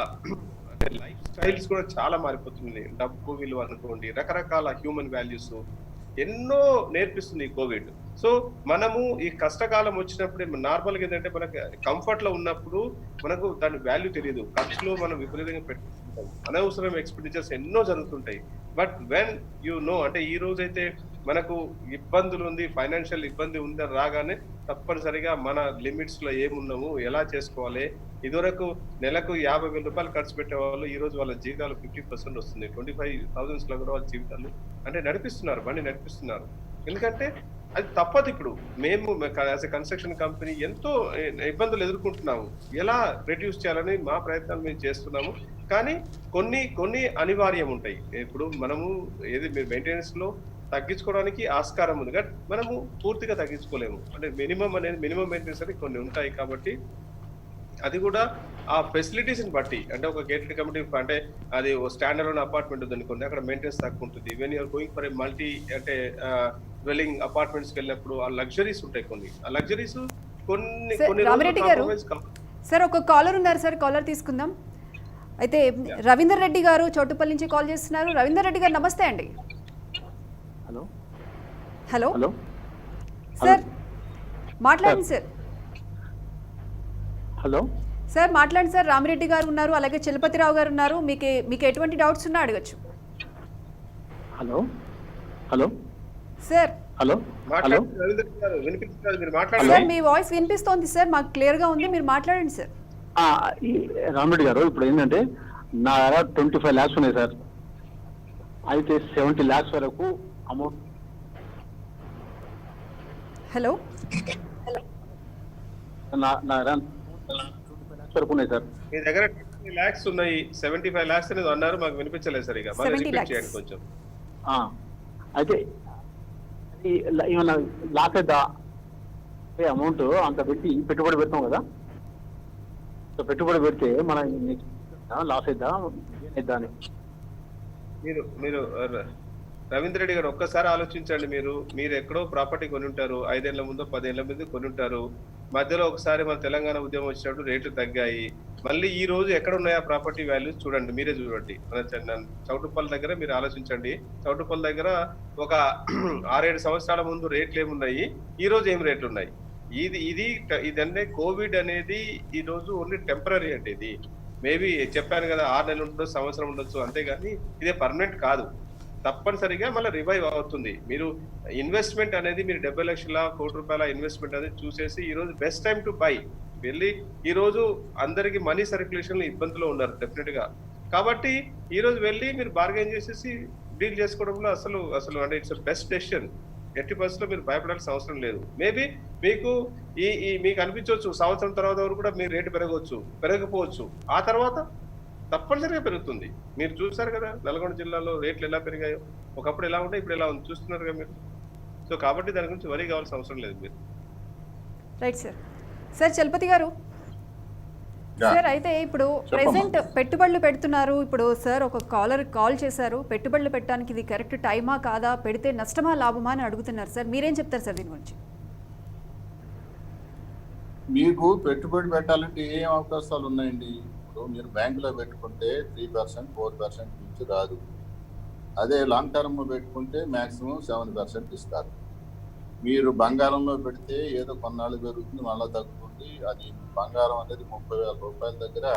Speaker 3: అంటే లైఫ్ స్టైల్స్ కూడా చాలా మారిపోతున్నాయి. డబ్బు విలువ అనుకోండి, రకరకాల హ్యూమన్ వాల్యూస్ ఎన్నో నేర్పిస్తుంది ఈ కోవిడ్. సో మనము ఈ కష్టకాలం వచ్చినప్పుడు నార్మల్గా ఏంటంటే మనకి కంఫర్ట్ లో ఉన్నప్పుడు మనకు దాని వాల్యూ తెలియదు. ఖర్చులో మనం విపరీతంగా పెట్టుకుంటాం, అనవసరం ఎక్స్పెండిచర్స్ ఎన్నో జరుగుతుంటాయి. బట్ వెన్ యూ నో, అంటే ఈ రోజైతే మనకు ఇబ్బందులు ఉంది, ఫైనాన్షియల్ ఇబ్బంది ఉందని రాగానే తప్పనిసరిగా మన లిమిట్స్ లో ఏమున్నాము, ఎలా చేసుకోవాలి. ఇదివరకు నెలకు 50,000 రూపాయలు ఖర్చు పెట్టేవాళ్ళు ఈ రోజు వాళ్ళ జీవితాలు 50% వస్తుంది. 25,000 లో కూడా వాళ్ళ జీవితాలు అంటే నడిపిస్తున్నారు, బండి నడిపిస్తున్నారు. ఎందుకంటే అది తప్పదు. ఇప్పుడు మేము యాజ్ ఎ కన్స్ట్రక్షన్ కంపెనీ ఎంతో ఇబ్బందులు ఎదుర్కొంటున్నాము. ఎలా రెడ్యూస్ చేయాలని మా ప్రయత్నాలు మేము చేస్తున్నాము. కానీ కొన్ని అనివార్యం ఉంటాయి. ఇప్పుడు మనము ఏది మీరు మెయింటెనెన్స్ లో తగ్గించుకోవడానికి ఆస్కారం ఉంది, కానీ మనము పూర్తిగా తగ్గించుకోలేము. అంటే మినిమం మెయింటెనెన్స్ అని కొన్ని ఉంటాయి. కాబట్టి అది కూడా ఆ ఫెసిలిటీస్ ని బట్టి, అంటే ఒక గేటెడ్ కమ్యూనిటీ అంటే అది స్టాండర్డ్ లోన్ అపార్ట్మెంట్ ఉంది అనుకోండి, అక్కడ మెయింటెనెన్స్ తక్కువ ఉంటుంది. When you're going for a multi అంటే డ్వెల్లింగ్ అపార్ట్మెంట్స్కి వెళ్ళినప్పుడు ఆ లగ్జరీస్ ఉంటాయి. ఆ లగ్జరీస్ కొన్ని
Speaker 2: రామిరెడ్డి గారు సార్ ఒక కాలర్ ఉన్నారు సార్, కాలర్ తీసుకుందాం. అయితే రవీందర్ రెడ్డి గారు చౌటుప్పల్ నుంచి కాల్ చేస్తున్నారు. రవీందర్ రెడ్డి గారు నమస్తే అండి.
Speaker 6: హలో
Speaker 2: హలో
Speaker 6: హలో
Speaker 2: సార్ మాట్లాడండి సార్.
Speaker 6: హలో
Speaker 2: సార్ మాట్లాడండి సార్. రామిరెడ్డి గారు ఉన్నారు, అలాగే చలపతిరావు గారు ఉన్నారు. మీకు ఎటువంటి డౌట్స్ ఉన్నా అడగచ్చు.
Speaker 6: Hello hello
Speaker 2: sir
Speaker 6: hello hello
Speaker 2: sir మీ వాయిస్ వినిపిస్తోంది సార్, మాకు క్లియర్ గా ఉంది, మీరు మాట్లాడండి సార్.
Speaker 6: రామిరెడ్డి గారు, ఇప్పుడు ఏంటంటే నా 25 lakhs ఉన్నాయి సార్. అయితే 70 lakhs వరకు అమౌంట్.
Speaker 2: హలో
Speaker 6: నా 25 lakhs వరకు ఉన్నాయి సార్.
Speaker 3: మీ దగ్గర 20 lakhs ఉన్నాయి, 75 lakhs అనేది అన్నారు, మాకు వినిపించలేదు సరిగా.
Speaker 2: 70 lakhs
Speaker 3: చేయండి కొంచెం.
Speaker 6: అయితే ఏమన్నా లాస్ అయిద్దా అమౌంట్ అంత పెట్టి పెట్టుబడి పెడతాం కదా, సో పెట్టుబడి పెడితే మన లాస్ అయిద్దా అయిద్దా అని
Speaker 3: మీరు రవీంద్ర రెడ్డి గారు ఒక్కసారి ఆలోచించండి. మీరు ఎక్కడో ప్రాపర్టీ కొని ఉంటారు, 5 ఏళ్ల ముందు 10 ఏళ్ల ముందు కొని ఉంటారు. మధ్యలో ఒకసారి మన తెలంగాణ ఉద్యమం వచ్చినప్పుడు రేట్లు తగ్గాయి. మళ్ళీ ఈ రోజు ఎక్కడ ఉన్నాయి ఆ ప్రాపర్టీ వాల్యూస్ చూడండి, మీరే చూడండి. మన చౌటుప్పల్ దగ్గర మీరు ఆలోచించండి. చౌటుప్పల్ దగ్గర ఒక 6-7 సంవత్సరాల ముందు రేట్లు ఏమున్నాయి, ఈ రోజు ఏం రేట్లు ఉన్నాయి. ఇదన్నే కోవిడ్ అనేది ఈ రోజు ఓన్లీ టెంపరీ అంటే ఇది మేబీ చెప్పాను కదా, 6 నెలలు ఉండొచ్చు, సంవత్సరం ఉండొచ్చు, అంతేగాని ఇదే పర్మనెంట్ కాదు. తప్పనిసరిగా మళ్ళీ రివైవ్ అవుతుంది. మీరు ఇన్వెస్ట్మెంట్ అనేది మీరు 70 లక్షల కోటి రూపాయల ఇన్వెస్ట్మెంట్ అనేది చూసేసి ఈ రోజు బెస్ట్ టైం టు బై వెళ్ళి, ఈ రోజు అందరికి మనీ సర్క్యులేషన్ ఇబ్బందులు ఉన్నారు డెఫినెట్ గా. కాబట్టి ఈ రోజు వెళ్ళి మీరు బార్గెన్ చేసేసి డీల్ చేసుకోవడంలో అసలు అంటే ఇట్స్ బెస్ట్ డెసిషన్. ఎట్టి పరిస్థితుల్లో మీరు భయపడాల్సిన అవసరం లేదు. మేబీ మీకు అనిపించవచ్చు సంవత్సరం తర్వాత వరకు కూడా మీ రేటు పెరగకపోవచ్చు, ఆ తర్వాత తప్పనిసరిగా పెరుగుతుంది. మీరు చూసారు కదా నల్గొండ జిల్లాలో రేట్లు ఎలా పెరిగాయో, ఒకప్పుడు ఎలా ఉంటాయి, ఇప్పుడు ఎలా ఉంది చూస్తున్నారు కదా మీరు. సో కాబట్టి దాని గురించి వరీ కావాల్సిన అవసరం లేదు మీరు.
Speaker 2: Right sir. సార్ చలపతి గారు సార్, అయితే ఇప్పుడు ప్రెసెంట్ పెట్టుబడులు పెడుతున్నారు. ఇప్పుడు సార్ ఒక కాల్ చేశారు, పెట్టుబడులు పెట్టడానికి ఇది కరెక్ట్ టైమా కాదా, పెడితే నష్టమా లాభమా అని అడుగుతున్నారు సార్. మీరేం చెప్తారు సార్ దీని గురించి?
Speaker 4: మీకు పెట్టుబడి పెట్టాలంటే ఏం అవకాశాలు ఉన్నాయండి? ఇప్పుడు మీరు బ్యాంకులో పెట్టుకుంటే 3%, 4% నుంచి రాదు. అదే లాంగ్ టర్మ్ పెట్టుకుంటే మాక్సిమం 7% ఇస్తారు. మీరు బంగారంలో పెడితే ఏదో కొన్నాళ్ళు పెరుగుతుంది, మళ్ళీ తగ్గుతుంది. అది బంగారం అనేది 30,000 రూపాయల దగ్గర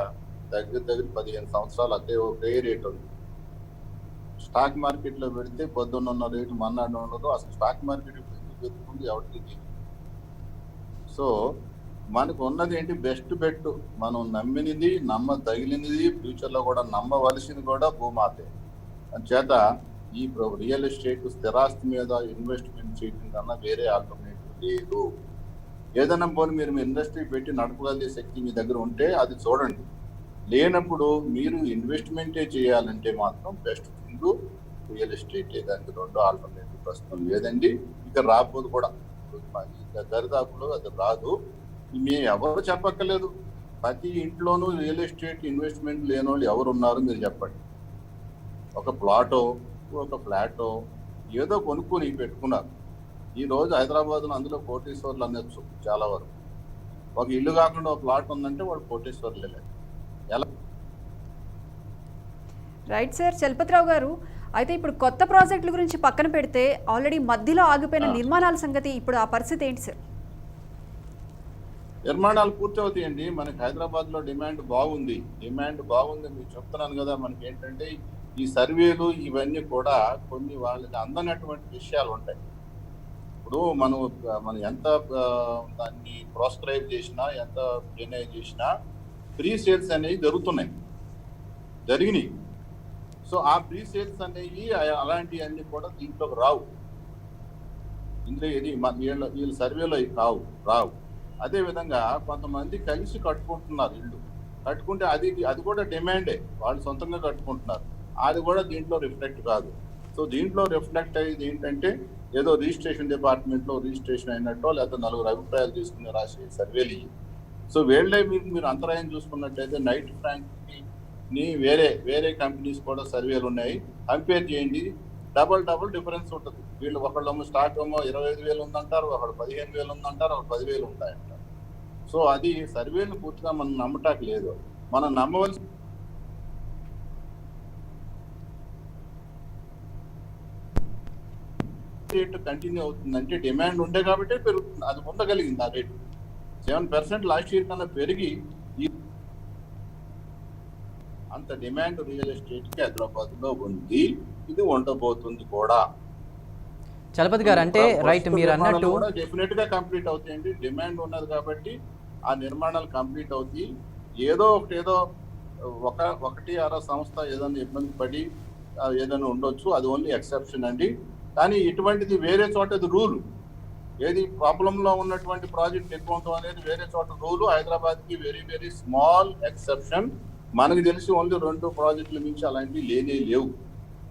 Speaker 4: 15 సంవత్సరాలు ఒకే రేట్ ఉంది. స్టాక్ మార్కెట్ లో పెడితే పొద్దున్న ఉన్న రేటు మన్నాడు ఉండదు. అసలు స్టాక్ మార్కెట్ పెరుగుతుంది ఎవరికి. సో మనకు ఉన్నది ఏంటి? Best bet. మనం నమ్మినది, నమ్మదగిలినది, ఫ్యూచర్ లో కూడా నమ్మవలసింది కూడా భూమాతే. అందుచేత ఈ రియల్ ఎస్టేట్ స్థిరాస్తి మీద ఇన్వెస్ట్మెంట్ చేయడం కన్నా వేరే ఆల్టర్నేటివ్ లేదు. ఏదైనా పోనీ మీరు ఇండస్ట్రీ పెట్టి నడపగలిగే శక్తి మీ దగ్గర ఉంటే అది చూడండి. లేనప్పుడు మీరు ఇన్వెస్ట్మెంటే చేయాలంటే మాత్రం బెస్ట్ థింగ్ రియల్ ఎస్టేట్. దానికి 2 ఆల్టర్నేటివ్ ప్రస్తుతం లేదండి, ఇక రాబోదు కూడా. దరిదాపులో అది రాదు. మేము ఎవరు చెప్పక్కర్లేదు. ప్రతి ఇంట్లోనూ రియల్ ఎస్టేట్ ఇన్వెస్ట్మెంట్ లేని వాళ్ళు ఎవరు ఉన్నారు మీరు చెప్పండి. ఒక ప్లాటో, ఒక ఫ్లాటో ఏదో కొనుక్కొని పెట్టుకున్నారు. ఈ రోజు హైదరాబాద్లో అందులో కోటేశ్వర్లు అనొచ్చు చాలా వరకు. ఒక ఇల్లు కాకుండా ఒక ప్లాట్ ఉందంటే వాడు కోటేశ్వర్లే. ఎలా?
Speaker 2: Right sir. చలపతిరావు గారు, అయితే ఇప్పుడు కొత్త ప్రాజెక్టుల గురించి పక్కన పెడితే ఆల్రెడీ మధ్యలో ఆగిపోయిన నిర్మాణాల సంగతి, ఇప్పుడు ఆ పరిస్థితి ఏంటి సార్?
Speaker 4: నిర్మాణాలు పూర్తి అవుతాయండి. మనకి హైదరాబాద్ లో డిమాండ్ బాగుంది. మీకు చెప్తున్నాను కదా. మనకి ఏంటంటే ఈ సర్వేలు ఇవన్నీ కూడా కొన్ని వాళ్ళకి అందనటువంటి విషయాలు ఉంటాయి. ఇప్పుడు మనం ఎంత దాన్ని ప్రోస్క్రైబ్ చేసినా, ఎంత డినై చేసినా ప్రీ సేల్స్ అనేవి జరిగినాయి. సో ఆ ప్రీ సేల్స్ అనేవి అలాంటివన్నీ కూడా దీంట్లోకి రావు. ఇందులో ఇది వీళ్ళ సర్వేలో రావు. అదే విధంగా కొంతమంది కలిసి కట్టుకుంటున్నారు ఇల్లు, కట్టుకుంటే అది కూడా డిమాండే, వాళ్ళు సొంతంగా కట్టుకుంటున్నారు, అది కూడా దీంట్లో రిఫ్లెక్ట్ కాదు. సో దీంట్లో రిఫ్లెక్ట్ అయ్యేది ఏంటంటే ఏదో రిజిస్ట్రేషన్ డిపార్ట్మెంట్లో రిజిస్ట్రేషన్ అయినట్టో లేకపోతే 4 అభిప్రాయాలు తీసుకుని రాసే సర్వేలు. సో వీళ్ళే మీరు అంతరాయం చూసుకున్నట్లయితే నైట్ ఫ్రాంక్ ని వేరే కంపెనీస్ కూడా సర్వేలు ఉన్నాయి, కంపేర్ చేయండి, డబుల్ డిఫరెన్స్ ఉంటుంది. వీళ్ళు ఒకళ్ళేమో స్టాక్ ఏమో 25,000 ఉందంటారు, ఒకళ్ళు 15,000 ఉందంటారు, ఒకళ్ళు 10,000 ఉంటాయంటారు. సో అది సర్వేలు పూర్తిగా మనం నమ్మటానికి లేదు. మనం నమ్మవలసి రేటు కంటిన్యూ అవుతుందంటే డిమాండ్ ఉండే కాబట్టి పెరుగుతుంది, అది ఉండగలిగింది. ఆ రేటు 7% లాస్ట్ ఇయర్ కన్నా పెరిగి అంత డిమాండ్ రియల్ ఎస్టేట్ కి హైదరాబాద్ లో ఉంది, ఇది ఉండబోతుంది కూడా.
Speaker 1: చలపతి గారు అంటే రైట్ మీరు అన్నట్టు
Speaker 4: డెఫినెట్ గా కంప్లీట్ అవుతాయండి. డిమాండ్ ఉన్నది కాబట్టి ఆ నిర్మాణాలు కంప్లీట్ అవుతాయి. ఏదో ఒకటి అర సంస్థ ఏదైనా ఇబ్బంది పడి ఏదైనా ఉండొచ్చు, అది ఓన్లీ ఎక్సెప్షన్ అండి. కానీ ఇటువంటిది వేరే చోట రూల్, ఏది ప్రాబ్లంలో ఉన్నటువంటి ప్రాజెక్ట్ ఎక్కువ అనేది వేరే చోట రూలు, హైదరాబాద్ కి వెరీ వెరీ స్మాల్ ఎక్సెప్షన్. మనకు తెలిసి ఓన్లీ 2 ప్రాజెక్టుల నుంచి అలాంటివి లేవు.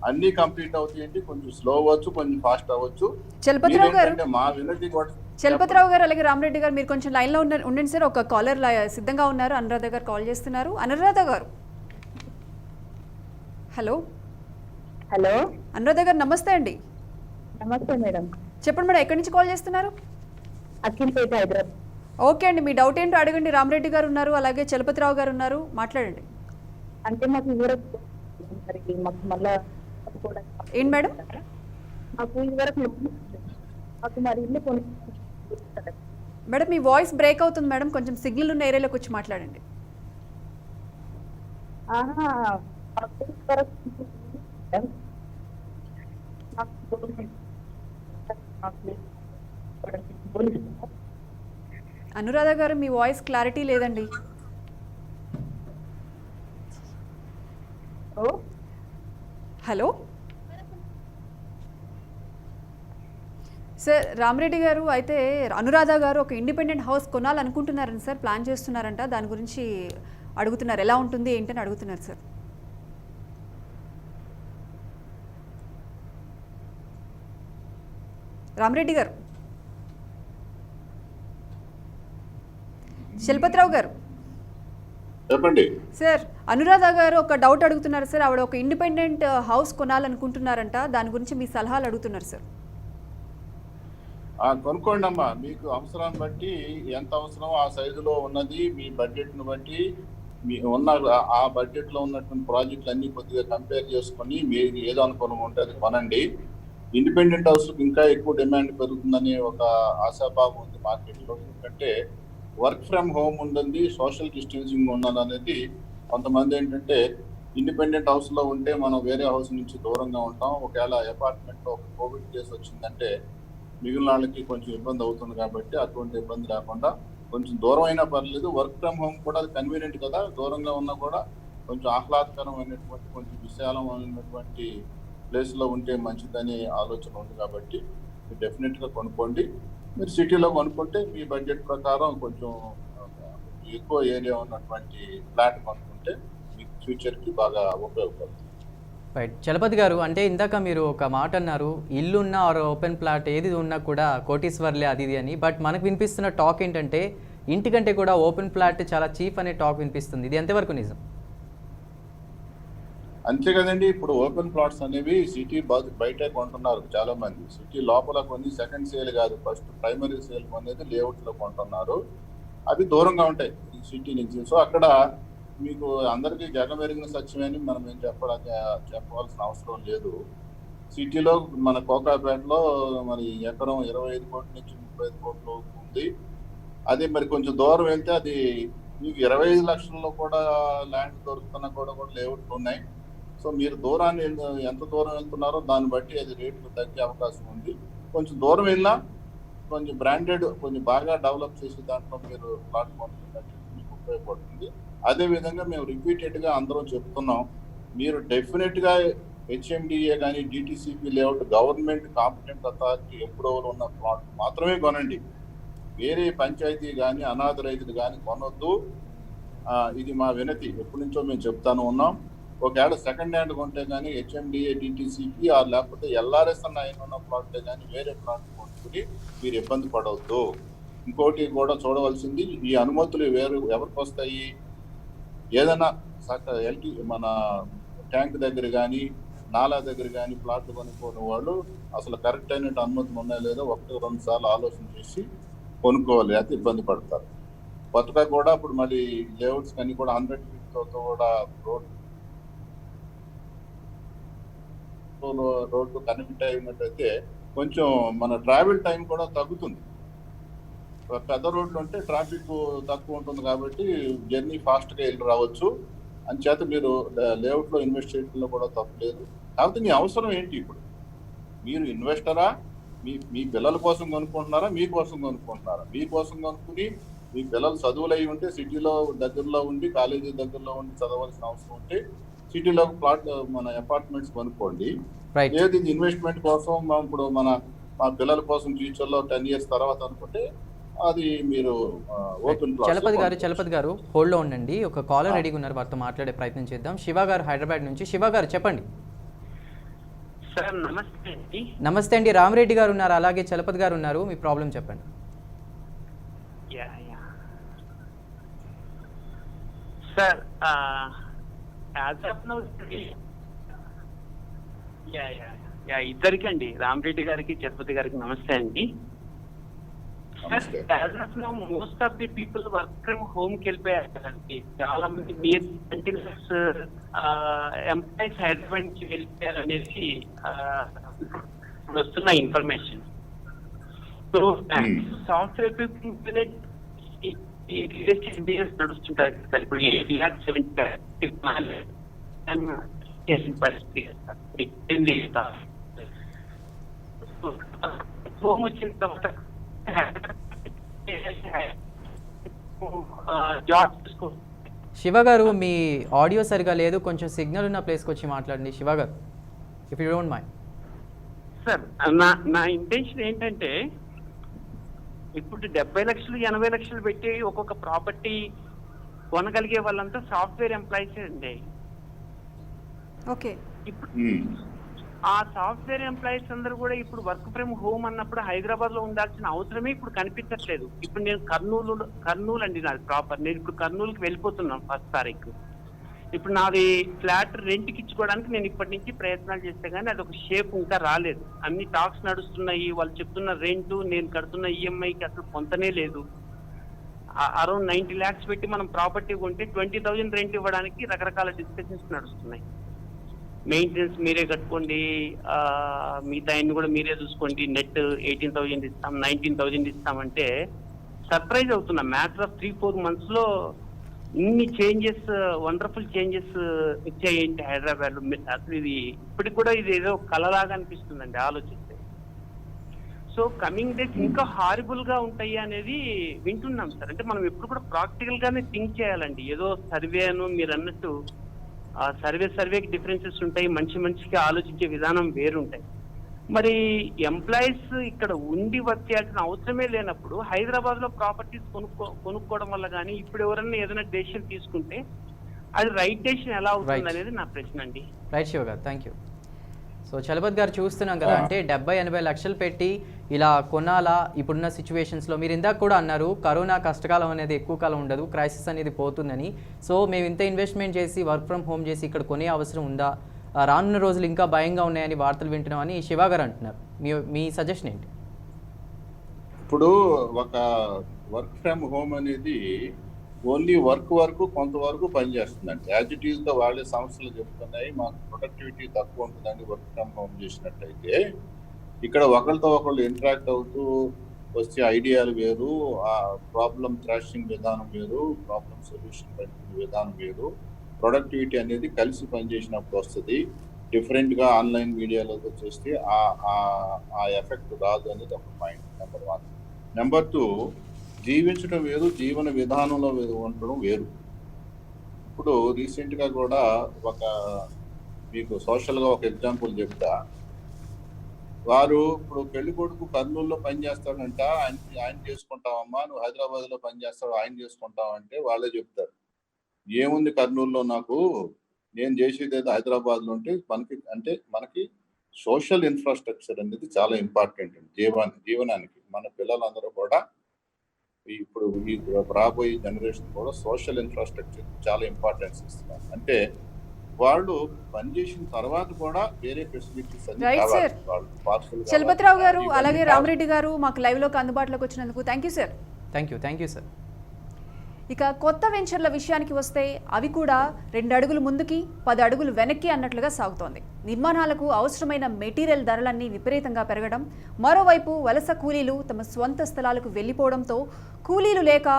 Speaker 4: అన్ని కంప్లీట్ అవుతాయండి, కొంచెం స్లో అవ్వచ్చు, కొంచెం ఫాస్ట్ అవ్వచ్చు.
Speaker 2: చలపతిరావు గారు,
Speaker 4: మా వినతి కూడా
Speaker 2: చలపతిరావు గారు అలాగే రామరెడ్డి గారు మీరు కొంచెం లైన్ లో ఉండండి సార్. ఒక కాలర్ సిద్ధంగా ఉన్నారు, అనురాధ గారు కాల్ చేస్తున్నారు. అనురాధ గారు, హలో అనురాధ గారు నమస్తే అండి.
Speaker 5: నమస్తే మేడం.
Speaker 2: చెప్పండి మేడం, ఎక్కడి నుంచి కాల్ చేస్తున్నారు?
Speaker 5: అఖిల్పేట, హైదరాబాద్.
Speaker 2: ఓకే అండి, మీ డౌట్ ఏంటో అడగండి. రామరెడ్డి గారు ఉన్నారు, అలాగే చలపతిరావు గారు ఉన్నారు, మాట్లాడండి.
Speaker 5: అంటే మాకు ఇదివరకు మాకు మళ్ళా
Speaker 2: ఏంటి మేడం?
Speaker 5: మాకు ఇదివరకు మాకు మరి ఇల్లు
Speaker 2: మేడం మీ వాయిస్ బ్రేక్ అవుతుంది మేడం, కొంచెం సిగ్నల్ ఉన్న ఏరియాలోకి వచ్చి మాట్లాడండి. అనురాధ గారు మీ వాయిస్ క్లారిటీ లేదండి. హలో సార్, రామరెడ్డి గారు అయితే అనురాధ గారు ఒక ఇండిపెండెంట్ హౌస్ కొనాలనుకుంటున్నారని సార్, ప్లాన్ చేస్తున్నారంట, దాని గురించి అడుగుతున్నారు, ఎలా ఉంటుంది ఏంటని అడుగుతున్నారు సార్. రామరెడ్డి గారు, శిల్పతిరావు గారు
Speaker 4: చెప్పండి
Speaker 2: సార్. అనురాధ గారు ఒక డౌట్ అడుగుతున్నారు సార్, ఆవిడ ఒక ఇండిపెండెంట్ హౌస్ కొనాలనుకుంటున్నారంట, దాని గురించి మీ సలహాలు అడుగుతున్నారు సార్.
Speaker 4: కొనుక్కోండి అమ్మా, మీకు అవసరాన్ని బట్టి ఎంత అవసరం ఆ సైజులో ఉన్నది, మీ బడ్జెట్ను బట్టి మీ ఉన్న ఆ బడ్జెట్లో ఉన్నటువంటి ప్రాజెక్టులు అన్ని కొద్దిగా కంపేర్ చేసుకొని మీరు ఏదో అనుకూలం ఉంటే అది కొనండి. ఇండిపెండెంట్ హౌస్ ఇంకా ఎక్కువ డిమాండ్ పెరుగుతుందని ఒక ఆశాభావం ఉంది మార్కెట్లో. ఎందుకంటే వర్క్ ఫ్రమ్ హోమ్ ఉంటుంది, సోషల్ డిస్టెన్సింగ్ ఉన్నది అనేది. కొంతమంది ఏంటంటే ఇండిపెండెంట్ హౌస్లో ఉంటే మనం వేరే హౌస్ నుంచి దూరంగా ఉంటాం, ఒకవేళ అపార్ట్మెంట్లో ఒక కోవిడ్ కేసు వచ్చిందంటే మిగిలిన వాళ్ళకి కొంచెం ఇబ్బంది అవుతుంది. కాబట్టి అటువంటి ఇబ్బంది లేకుండా కొంచెం దూరం అయినా పర్లేదు, వర్క్ ఫ్రమ్ హోమ్ కూడా అది కన్వీనియంట్ కదా, దూరంగా ఉన్నా కూడా కొంచెం ఆహ్లాదకరమైనటువంటి కొంచెం విశాలమైనటువంటి ప్లేస్లో ఉంటే మంచిదని ఆలోచన ఉంది. కాబట్టి మీరు డెఫినెట్గా కొనుక్కోండి. మీరు సిటీలో కొనుక్కుంటే మీ బడ్జెట్ ప్రకారం కొంచెం ఎక్కువ ఏరియా ఉన్నటువంటి ఫ్లాట్ కొనుక్కుంటే మీకు ఫ్యూచర్కి బాగా ఉపయోగపడుతుంది.
Speaker 1: రైట్ చలపతి గారు, అంటే ఇందాక మీరు ఒక మాట అన్నారు, ఇల్లున్న ఆర్ ఓపెన్ ప్లాట్ ఏది ఉన్నా కూడా కోటీశ్వర్లే అది ఇది అని. బట్ మనకు వినిపిస్తున్న టాక్ ఏంటంటే ఇంటికంటే కూడా ఓపెన్ ప్లాట్ చాలా చీప్ అనే టాక్ వినిపిస్తుంది, ఇది ఎంతవరకు నిజం?
Speaker 4: అంతే కదండి, ఇప్పుడు ఓపెన్ ప్లాట్స్ అనేవి సిటీ బయట కొంటున్నారు చాలా మంది. సిటీ లోపల కొన్ని సెకండ్ సేల్ కాదు, ఫస్ట్ ప్రైమరీ సేల్ అనేది లేఅవుట్ లో కొంటున్నారు. అవి దూరంగా ఉంటాయి సిటీ నుంచి. సో అక్కడ మీకు అందరికీ జగమెరిగిన సత్యమని మనం ఏం చెప్పవలసిన అవసరం లేదు. సిటీలో మన కోకాపేటలో మరి ఎకరం 25 కోట్ల నుంచి 35 కోట్లు ఉంది. అదే మరి కొంచెం దూరం వెళ్తే అది మీకు 25 లక్షల్లో కూడా ల్యాండ్ దొరుకుతున్నా కూడా లేఅవుట్లు ఉన్నాయి. సో మీరు దూరాన్ని ఎంత దూరం వెళ్తున్నారో దాన్ని బట్టి అది రేట్లు తగ్గే అవకాశం ఉంది. కొంచెం దూరం వెళ్ళినా కొంచెం బ్రాండెడ్, కొంచెం బాగా డెవలప్ చేసి దాంట్లో మీరు ప్లాట్ కొనుక్కున్నట్టు మీకు ఉపయోగపడుతుంది. అదేవిధంగా మేము రిపీటెడ్గా అందరం చెప్తున్నాం, మీరు డెఫినెట్గా హెచ్ఎండిఏ కానీ DTCP layout government competent authority approval ఉన్న ప్లాట్ మాత్రమే కొనండి. వేరే పంచాయతీ కానీ అనాథ రైతులు కానీ కొనొద్దు. ఇది మా వినతి, ఎప్పటి నుంచో మేము చెప్తాను ఉన్నాం. ఒకవేళ సెకండ్ హ్యాండ్ కొంటే కానీ హెచ్ఎండిఏ డిటిసిపి లేకపోతే ఎల్ఆర్ఎస్ అన్న ఆయన ఉన్న ప్లాట్లే కానీ వేరే ప్లాట్ కొనుక్కుని మీరు ఇబ్బంది పడవద్దు. ఇంకోటి కూడా చూడవలసింది, ఈ అనుమతులు ఎవరికి వస్తాయి? ఏదైనా మన ట్యాంక్ దగ్గర కానీ నాలా దగ్గర కానీ ప్లాట్లు కొనుక్కునే వాళ్ళు అసలు కరెక్ట్ అయిన అనుమతులు ఉన్నాయో లేదో 1-2 సార్లు ఆలోచన చేసి కొనుక్కోవాలి, అయితే ఇబ్బంది పడతారు. కొత్తగా కూడా ఇప్పుడు మళ్ళీ లేఅవుట్స్ కానీ కూడా 100 feet కూడా రోడ్డు కనెక్ట్ అయినట్టయితే కొంచెం మన ట్రావెల్ టైం కూడా తగ్గుతుంది. పెద్ద రోడ్లు ఉంటే ట్రాఫిక్ తక్కువ ఉంటుంది కాబట్టి జర్నీ ఫాస్ట్గా వెళ్ళి రావచ్చు. అంచేత మీరు లేఅవుట్లో ఇన్వెస్ట్ చేయడంలో కూడా తప్పలేదు. కాకపోతే మీ అవసరం ఏంటి? ఇప్పుడు మీరు ఇన్వెస్టరా, మీ పిల్లల కోసం కొనుక్కుంటున్నారా, మీకోసం కొనుక్కుంటున్నారా? మీకోసం కొనుక్కుని మీ పిల్లలు చదువులు అయి ఉంటే సిటీలో దగ్గరలో ఉండి, కాలేజీ దగ్గరలో ఉండి చదవాల్సిన అవసరం ఉంటే సిటీలో ప్లాట్ మన అపార్ట్మెంట్స్ కొనుక్కోండి. లేదు ఇన్వెస్ట్మెంట్ కోసం ఇప్పుడు మా పిల్లల కోసం ఫ్యూచర్లో 10 years తర్వాత అనుకుంటే అది మీరు ఓపెన్.
Speaker 1: చలపతి గారు హోల్డ్ లో ఉండండి, ఒక కాలర్ రెడీగా ఉన్నారు, వారితో మాట్లాడే ప్రయత్నం చేద్దాం. శివ గారు హైదరాబాద్ నుంచి. శివ గారు చెప్పండి.
Speaker 7: సార్ నమస్తే అండి.
Speaker 1: నమస్తే అండి. రామరెడ్డి గారు ఉన్నారు, అలాగే చలపతి గారు ఉన్నారు, మీ ప్రాబ్లం చెప్పండి.
Speaker 7: సార్ ఇద్దరికండి, రామరెడ్డి గారికి తిరుపతి గారికి నమస్తే అండి. Most of the people work from home కి వెళ్ళిపోయారు కదండి. చాలా మంది నియర్ 20 lakhs ఎంప్లాయీస్ హైదరాబాద్ నుంచి వెళ్ళిపోయారు అనేది వస్తున్న information. So software people business నడుస్తుంటారు సార్. ఇప్పుడు 8,70,000 హోమ్ వచ్చిన తర్వాత
Speaker 1: శివ గారు మీ ఆడియో సరిగా లేదు, కొంచెం సిగ్నల్ ఉన్న ప్లేస్కి వచ్చి మాట్లాడండి శివ గారు, if you don't mind.
Speaker 7: Sir నా ఇంటెన్షన్ ఏంటంటే, ఇప్పుడు 70 లక్షలు 80 లక్షలు పెట్టి ఒక్కొక్క ప్రాపర్టీ కొనగలిగే వాళ్ళంతా సాఫ్ట్వేర్ ఎంప్లాయీస్ అండి.
Speaker 2: ఓకే,
Speaker 7: ఇప్పుడు ఆ సాఫ్ట్వేర్ ఎంప్లాయీస్ అందరూ కూడా ఇప్పుడు వర్క్ ఫ్రమ్ హోమ్ అన్నప్పుడు హైదరాబాద్ లో ఉండాల్సిన అవసరమే ఇప్పుడు కనిపించట్లేదు. ఇప్పుడు నేను కర్నూలు అండి నాది ప్రాపర్. నేను ఇప్పుడు కర్నూలుకి వెళ్ళిపోతున్నాను 1st తారీఖు. ఇప్పుడు నాది ఫ్లాట్ రెంట్కి ఇచ్చుకోవడానికి నేను ఇప్పటి నుంచి ప్రయత్నాలు చేస్తే కానీ అది ఒక షేప్ ఇంకా రాలేదు. అన్ని టాక్స్ నడుస్తున్నాయి, వాళ్ళు చెప్తున్న రెంట్ నేను కడుతున్న ఈఎంఐకి అసలు పొంతనే లేదు. అరౌండ్ 90 lakhs పెట్టి మనం ప్రాపర్టీ కొంటే 20,000 రెంట్ ఇవ్వడానికి రకరకాల డిస్కషన్స్ నడుస్తున్నాయి. మెయింటెనెన్స్ మీరే కట్టుకోండి, మిగతా అన్ని కూడా మీరే చూసుకోండి, నెట్ 18,000 ఇస్తాం, 19,000 ఇస్తామంటే సర్ప్రైజ్ అవుతున్నా. మ్యాటర్ ఆఫ్ 3-4 months లో ఇన్ని చేంజెస్, వండర్ఫుల్ చేంజెస్ వచ్చాయేంటి హైదరాబాద్ లో? అసలు ఇది ఇప్పటికి కూడా ఇది ఏదో కలలాగా అనిపిస్తుందండి ఆలోచిస్తే. సో కమింగ్ డేస్ ఇంకా హారిబుల్ గా ఉంటాయి అనేది వింటున్నాం సార్. అంటే మనం ఎప్పుడు కూడా ప్రాక్టికల్ గానే థింక్ చేయాలండి. ఏదో సర్వే అను మీరు అన్నట్టు సర్వేకి డిఫరెన్సెస్ ఉంటాయి, మనిషికి ఆలోచించే విధానం వేరుంటాయి. మరి ఎంప్లాయీస్ ఇక్కడ ఉండి వర్క్ చేయాల్సిన అవసరమే లేనప్పుడు హైదరాబాద్ లో ప్రాపర్టీస్ కొనుక్కోవడం వల్ల కానీ ఇప్పుడు ఎవరైనా ఏదైనా డెసిషన్ తీసుకుంటే అది రైట్ డెసిషన్ ఎలా అవుతుంది అనేది నా ప్రశ్న అండి.
Speaker 1: రైట్ శివ గారు, థ్యాంక్ యూ. సో చలపతి గారు చూస్తున్నాం కదా, అంటే 70-80 లక్షలు పెట్టి ఇలా కొనాలా ఇప్పుడున్న సిచ్యువేషన్స్లో? మీరు ఇందాక కూడా అన్నారు కరోనా కష్టకాలం అనేది ఎక్కువ కాలం ఉండదు, క్రైసిస్ అనేది పోతుందని. సో మేము ఇంత ఇన్వెస్ట్మెంట్ చేసి వర్క్ ఫ్రమ్ హోమ్ చేసి ఇక్కడ కొనే అవసరం ఉందా? రానున్న రోజులు ఇంకా భయంగా ఉన్నాయని వార్తలు వింటున్నామని శివ గారు అంటున్నారు. మీ సజెషన్ ఏంటి?
Speaker 4: ఇప్పుడు ఒక వర్క్ ఫ్రమ్ హోమ్ అనేది ఓన్లీ వరకు కొంతవరకు పనిచేస్తుందండి. యాజ్ ఇట్ ఈస్ గా వాళ్ళే సంస్థలు చెప్తున్నాయి మాకు ప్రొడక్టివిటీ తక్కువ ఉంటుందండి వర్క్ ఫ్రమ్ హోమ్ చేసినట్టయితే. ఇక్కడ ఒకరితో ఒకళ్ళు ఇంటరాక్ట్ అవుతూ వచ్చే ఐడియాలు వేరు, ఆ ప్రాబ్లం థ్రాషింగ్ విధానం వేరు, ప్రాబ్లం సొల్యూషన్ పెట్టిన విధానం వేరు. ప్రొడక్టివిటీ అనేది కలిసి పనిచేసినప్పుడు వస్తుంది. డిఫరెంట్గా ఆన్లైన్ మీడియాలతో చేస్తే ఆ ఎఫెక్ట్ రాదు అనేది ఒక పాయింట్ నెంబర్ 1. నెంబర్ 2, జీవించడం వేరు, జీవన విధానంలో ఉండడం వేరు. ఇప్పుడు రీసెంట్గా కూడా ఒక మీకు సోషల్ గా ఒక ఎగ్జాంపుల్ చెప్తా. వారు ఇప్పుడు పెళ్లి కొడుకు కర్నూలులో పనిచేస్తాడంట, ఆయన చేసుకుంటావమ్మా, నువ్వు హైదరాబాద్ లో పనిచేస్తావు, ఆయన చేసుకుంటావు అంటే వాళ్ళే చెప్తారు, ఏముంది కర్నూలులో నాకు, నేను చేసేది ఏదో హైదరాబాద్ లో ఉంటే మనకి సోషల్ ఇన్ఫ్రాస్ట్రక్చర్ అనేది చాలా ఇంపార్టెంట్ జీవనానికి. మన పిల్లలందరూ కూడా ఇప్పుడు ఈ రాబోయే జనరేషన్ కూడా సోషల్ ఇన్ఫ్రాస్ట్రక్చర్ చాలా ఇంపార్టెన్స్ ఇస్తున్నారు. అంటే వాళ్ళు పనిచేసిన తర్వాత కూడా వేరే ఫెసిలిటీస్
Speaker 2: రైట్ సార్. చలపతిరావు గారు అలాగే రామరెడ్డి గారు మాకు లైవ్ లోకి అందుబాటులోకి వచ్చినందుకు thank you sir.
Speaker 1: Thank you sir.
Speaker 2: ఇక కొత్త వెంచర్ల విషయానికి వస్తే అవి కూడా 2 అడుగులు ముందుకి 10 అడుగులు వెనక్కి అన్నట్లుగా సాగుతోంది. నిర్మాణాలకు అవసరమైన మెటీరియల్ ధరలన్నీ విపరీతంగా పెరగడం, మరోవైపు వలస కూలీలు తమ స్వంత స్థలాలకు వెళ్లిపోవడంతో కూలీలు లేక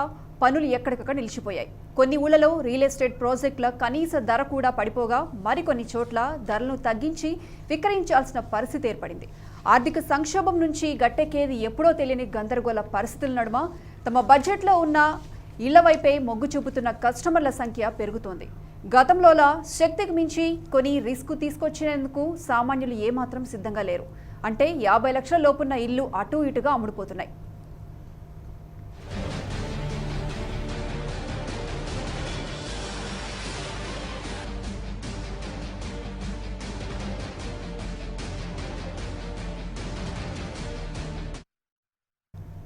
Speaker 2: పనులు ఎక్కడికక్కడ నిలిచిపోయాయి. కొన్ని ఊళ్ళలో రియల్ ఎస్టేట్ ప్రాజెక్టుల కనీస ధర కూడా పడిపోగా మరికొన్ని చోట్ల ధరలను తగ్గించి విక్రయించాల్సిన పరిస్థితి ఏర్పడింది. ఆర్థిక సంక్షోభం నుంచి గట్టెక్కేది ఎప్పుడో తెలియని గందరగోళ పరిస్థితుల నడుమ తమ బడ్జెట్లో ఉన్న ఇళ్ల వైపే మొగ్గు చూపుతున్న కస్టమర్ల సంఖ్య పెరుగుతోంది. గతంలోలా శక్తికి మించి కొని రిస్క్ తీసుకొచ్చేందుకు సామాన్యులు ఏమాత్రం సిద్ధంగా లేరు. అంటే 50 లక్షల లోపున్న ఇల్లు అటూ ఇటుగా అమ్ముడుపోతున్నాయి.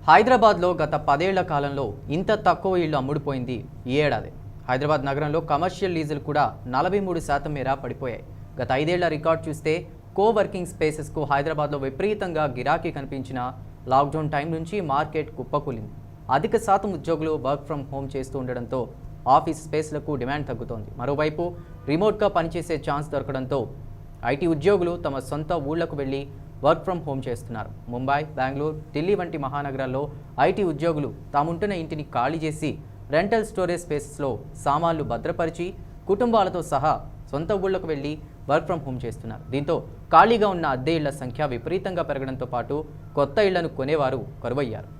Speaker 1: హైదరాబాద్లో గత 10 ఏళ్ల కాలంలో ఇంత తక్కువ ఇళ్లు అమ్ముడుపోయింది ఈ ఏడాది. హైదరాబాద్ నగరంలో కమర్షియల్ లీజులు కూడా 43% మేర పడిపోయాయి. గత 5 ఏళ్ల రికార్డ్ చూస్తే కోవర్కింగ్ స్పేసెస్కు హైదరాబాద్లో విపరీతంగా గిరాకీ కనిపించిన లాక్డౌన్ టైం నుంచి మార్కెట్ కుప్పకూలింది. అధిక శాతం ఉద్యోగులు వర్క్ ఫ్రమ్ హోమ్ చేస్తూ ఉండడంతో ఆఫీస్ స్పేస్లకు డిమాండ్ తగ్గుతోంది. మరోవైపు రిమోట్గా పనిచేసే ఛాన్స్ దొరకడంతో ఐటీ ఉద్యోగులు తమ సొంత ఊళ్లకు వెళ్లి వర్క్ ఫ్రమ్ హోమ్ చేస్తున్నారు. ముంబై, బెంగళూరు, ఢిల్లీ వంటి మహానగరాల్లో ఐటీ ఉద్యోగులు తాముంటున్న ఇంటిని ఖాళీ చేసి రెంటల్ స్టోరేజ్ స్పేసెస్లో సామాన్లు భద్రపరిచి కుటుంబాలతో సహా సొంత ఊళ్లకు వెళ్లి వర్క్ ఫ్రమ్ హోమ్ చేస్తున్నారు. దీంతో ఖాళీగా ఉన్న అద్దె ఇళ్ల సంఖ్య విపరీతంగా పెరగడంతో పాటు కొత్త ఇళ్లను కొనేవారు కరువయ్యారు.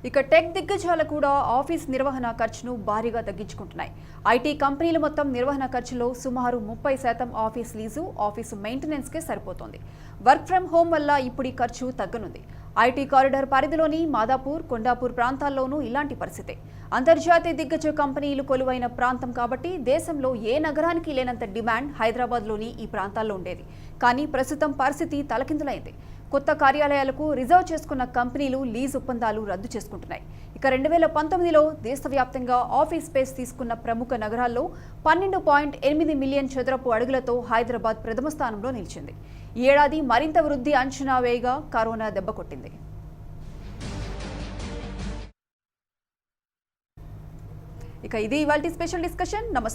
Speaker 2: ఇక టెక్ దిగ్గజాలు కూడా ఆఫీస్ నిర్వహణ ఖర్చును భారీగా తగ్గించుకుంటున్నాయి. ఐటీ కంపెనీల మొత్తం నిర్వహణ ఖర్చులో సుమారు 30% ఆఫీస్ లీజు, ఆఫీసు మెయింటెనెన్స్కే సరిపోతోంది. వర్క్ ఫ్రమ్ హోమ్ వల్ల ఇప్పుడు ఈ ఖర్చు తగ్గనుంది. ఐటీ కారిడార్ పరిధిలోని మాదాపూర్, కొండాపూర్ ప్రాంతాల్లోనూ ఇలాంటి పరిస్థితే. అంతర్జాతీయ దిగ్గజ కంపెనీలు కొలువైన ప్రాంతం కాబట్టి దేశంలో ఏ నగరానికి లేనంత డిమాండ్ హైదరాబాద్లోని ఈ ప్రాంతాల్లో ఉండేది. కానీ ప్రస్తుతం పరిస్థితి తలకిందులైంది. కొత్త కార్యాలయాలకు రిజర్వ్ చేసుకున్న కంపెనీలు లీజ్ ఒప్పందాలు రద్దు చేసుకుంటున్నాయి. ఇక 2019లో దేశవ్యాప్తంగా ఆఫీస్ స్పేస్ తీసుకున్న ప్రముఖ నగరాల్లో 12.8 మిలియన్ చదరపు అడుగులతో హైదరాబాద్ ప్రథమ స్థానంలో నిలిచింది. ఈ ఏడాది మరింత వృద్ధి అంచనా వేయగా కరోనా దెబ్బకొట్టింది. ఇక ఇది ఇవాల్టి స్పెషల్ డిస్కషన్. నమస్తే.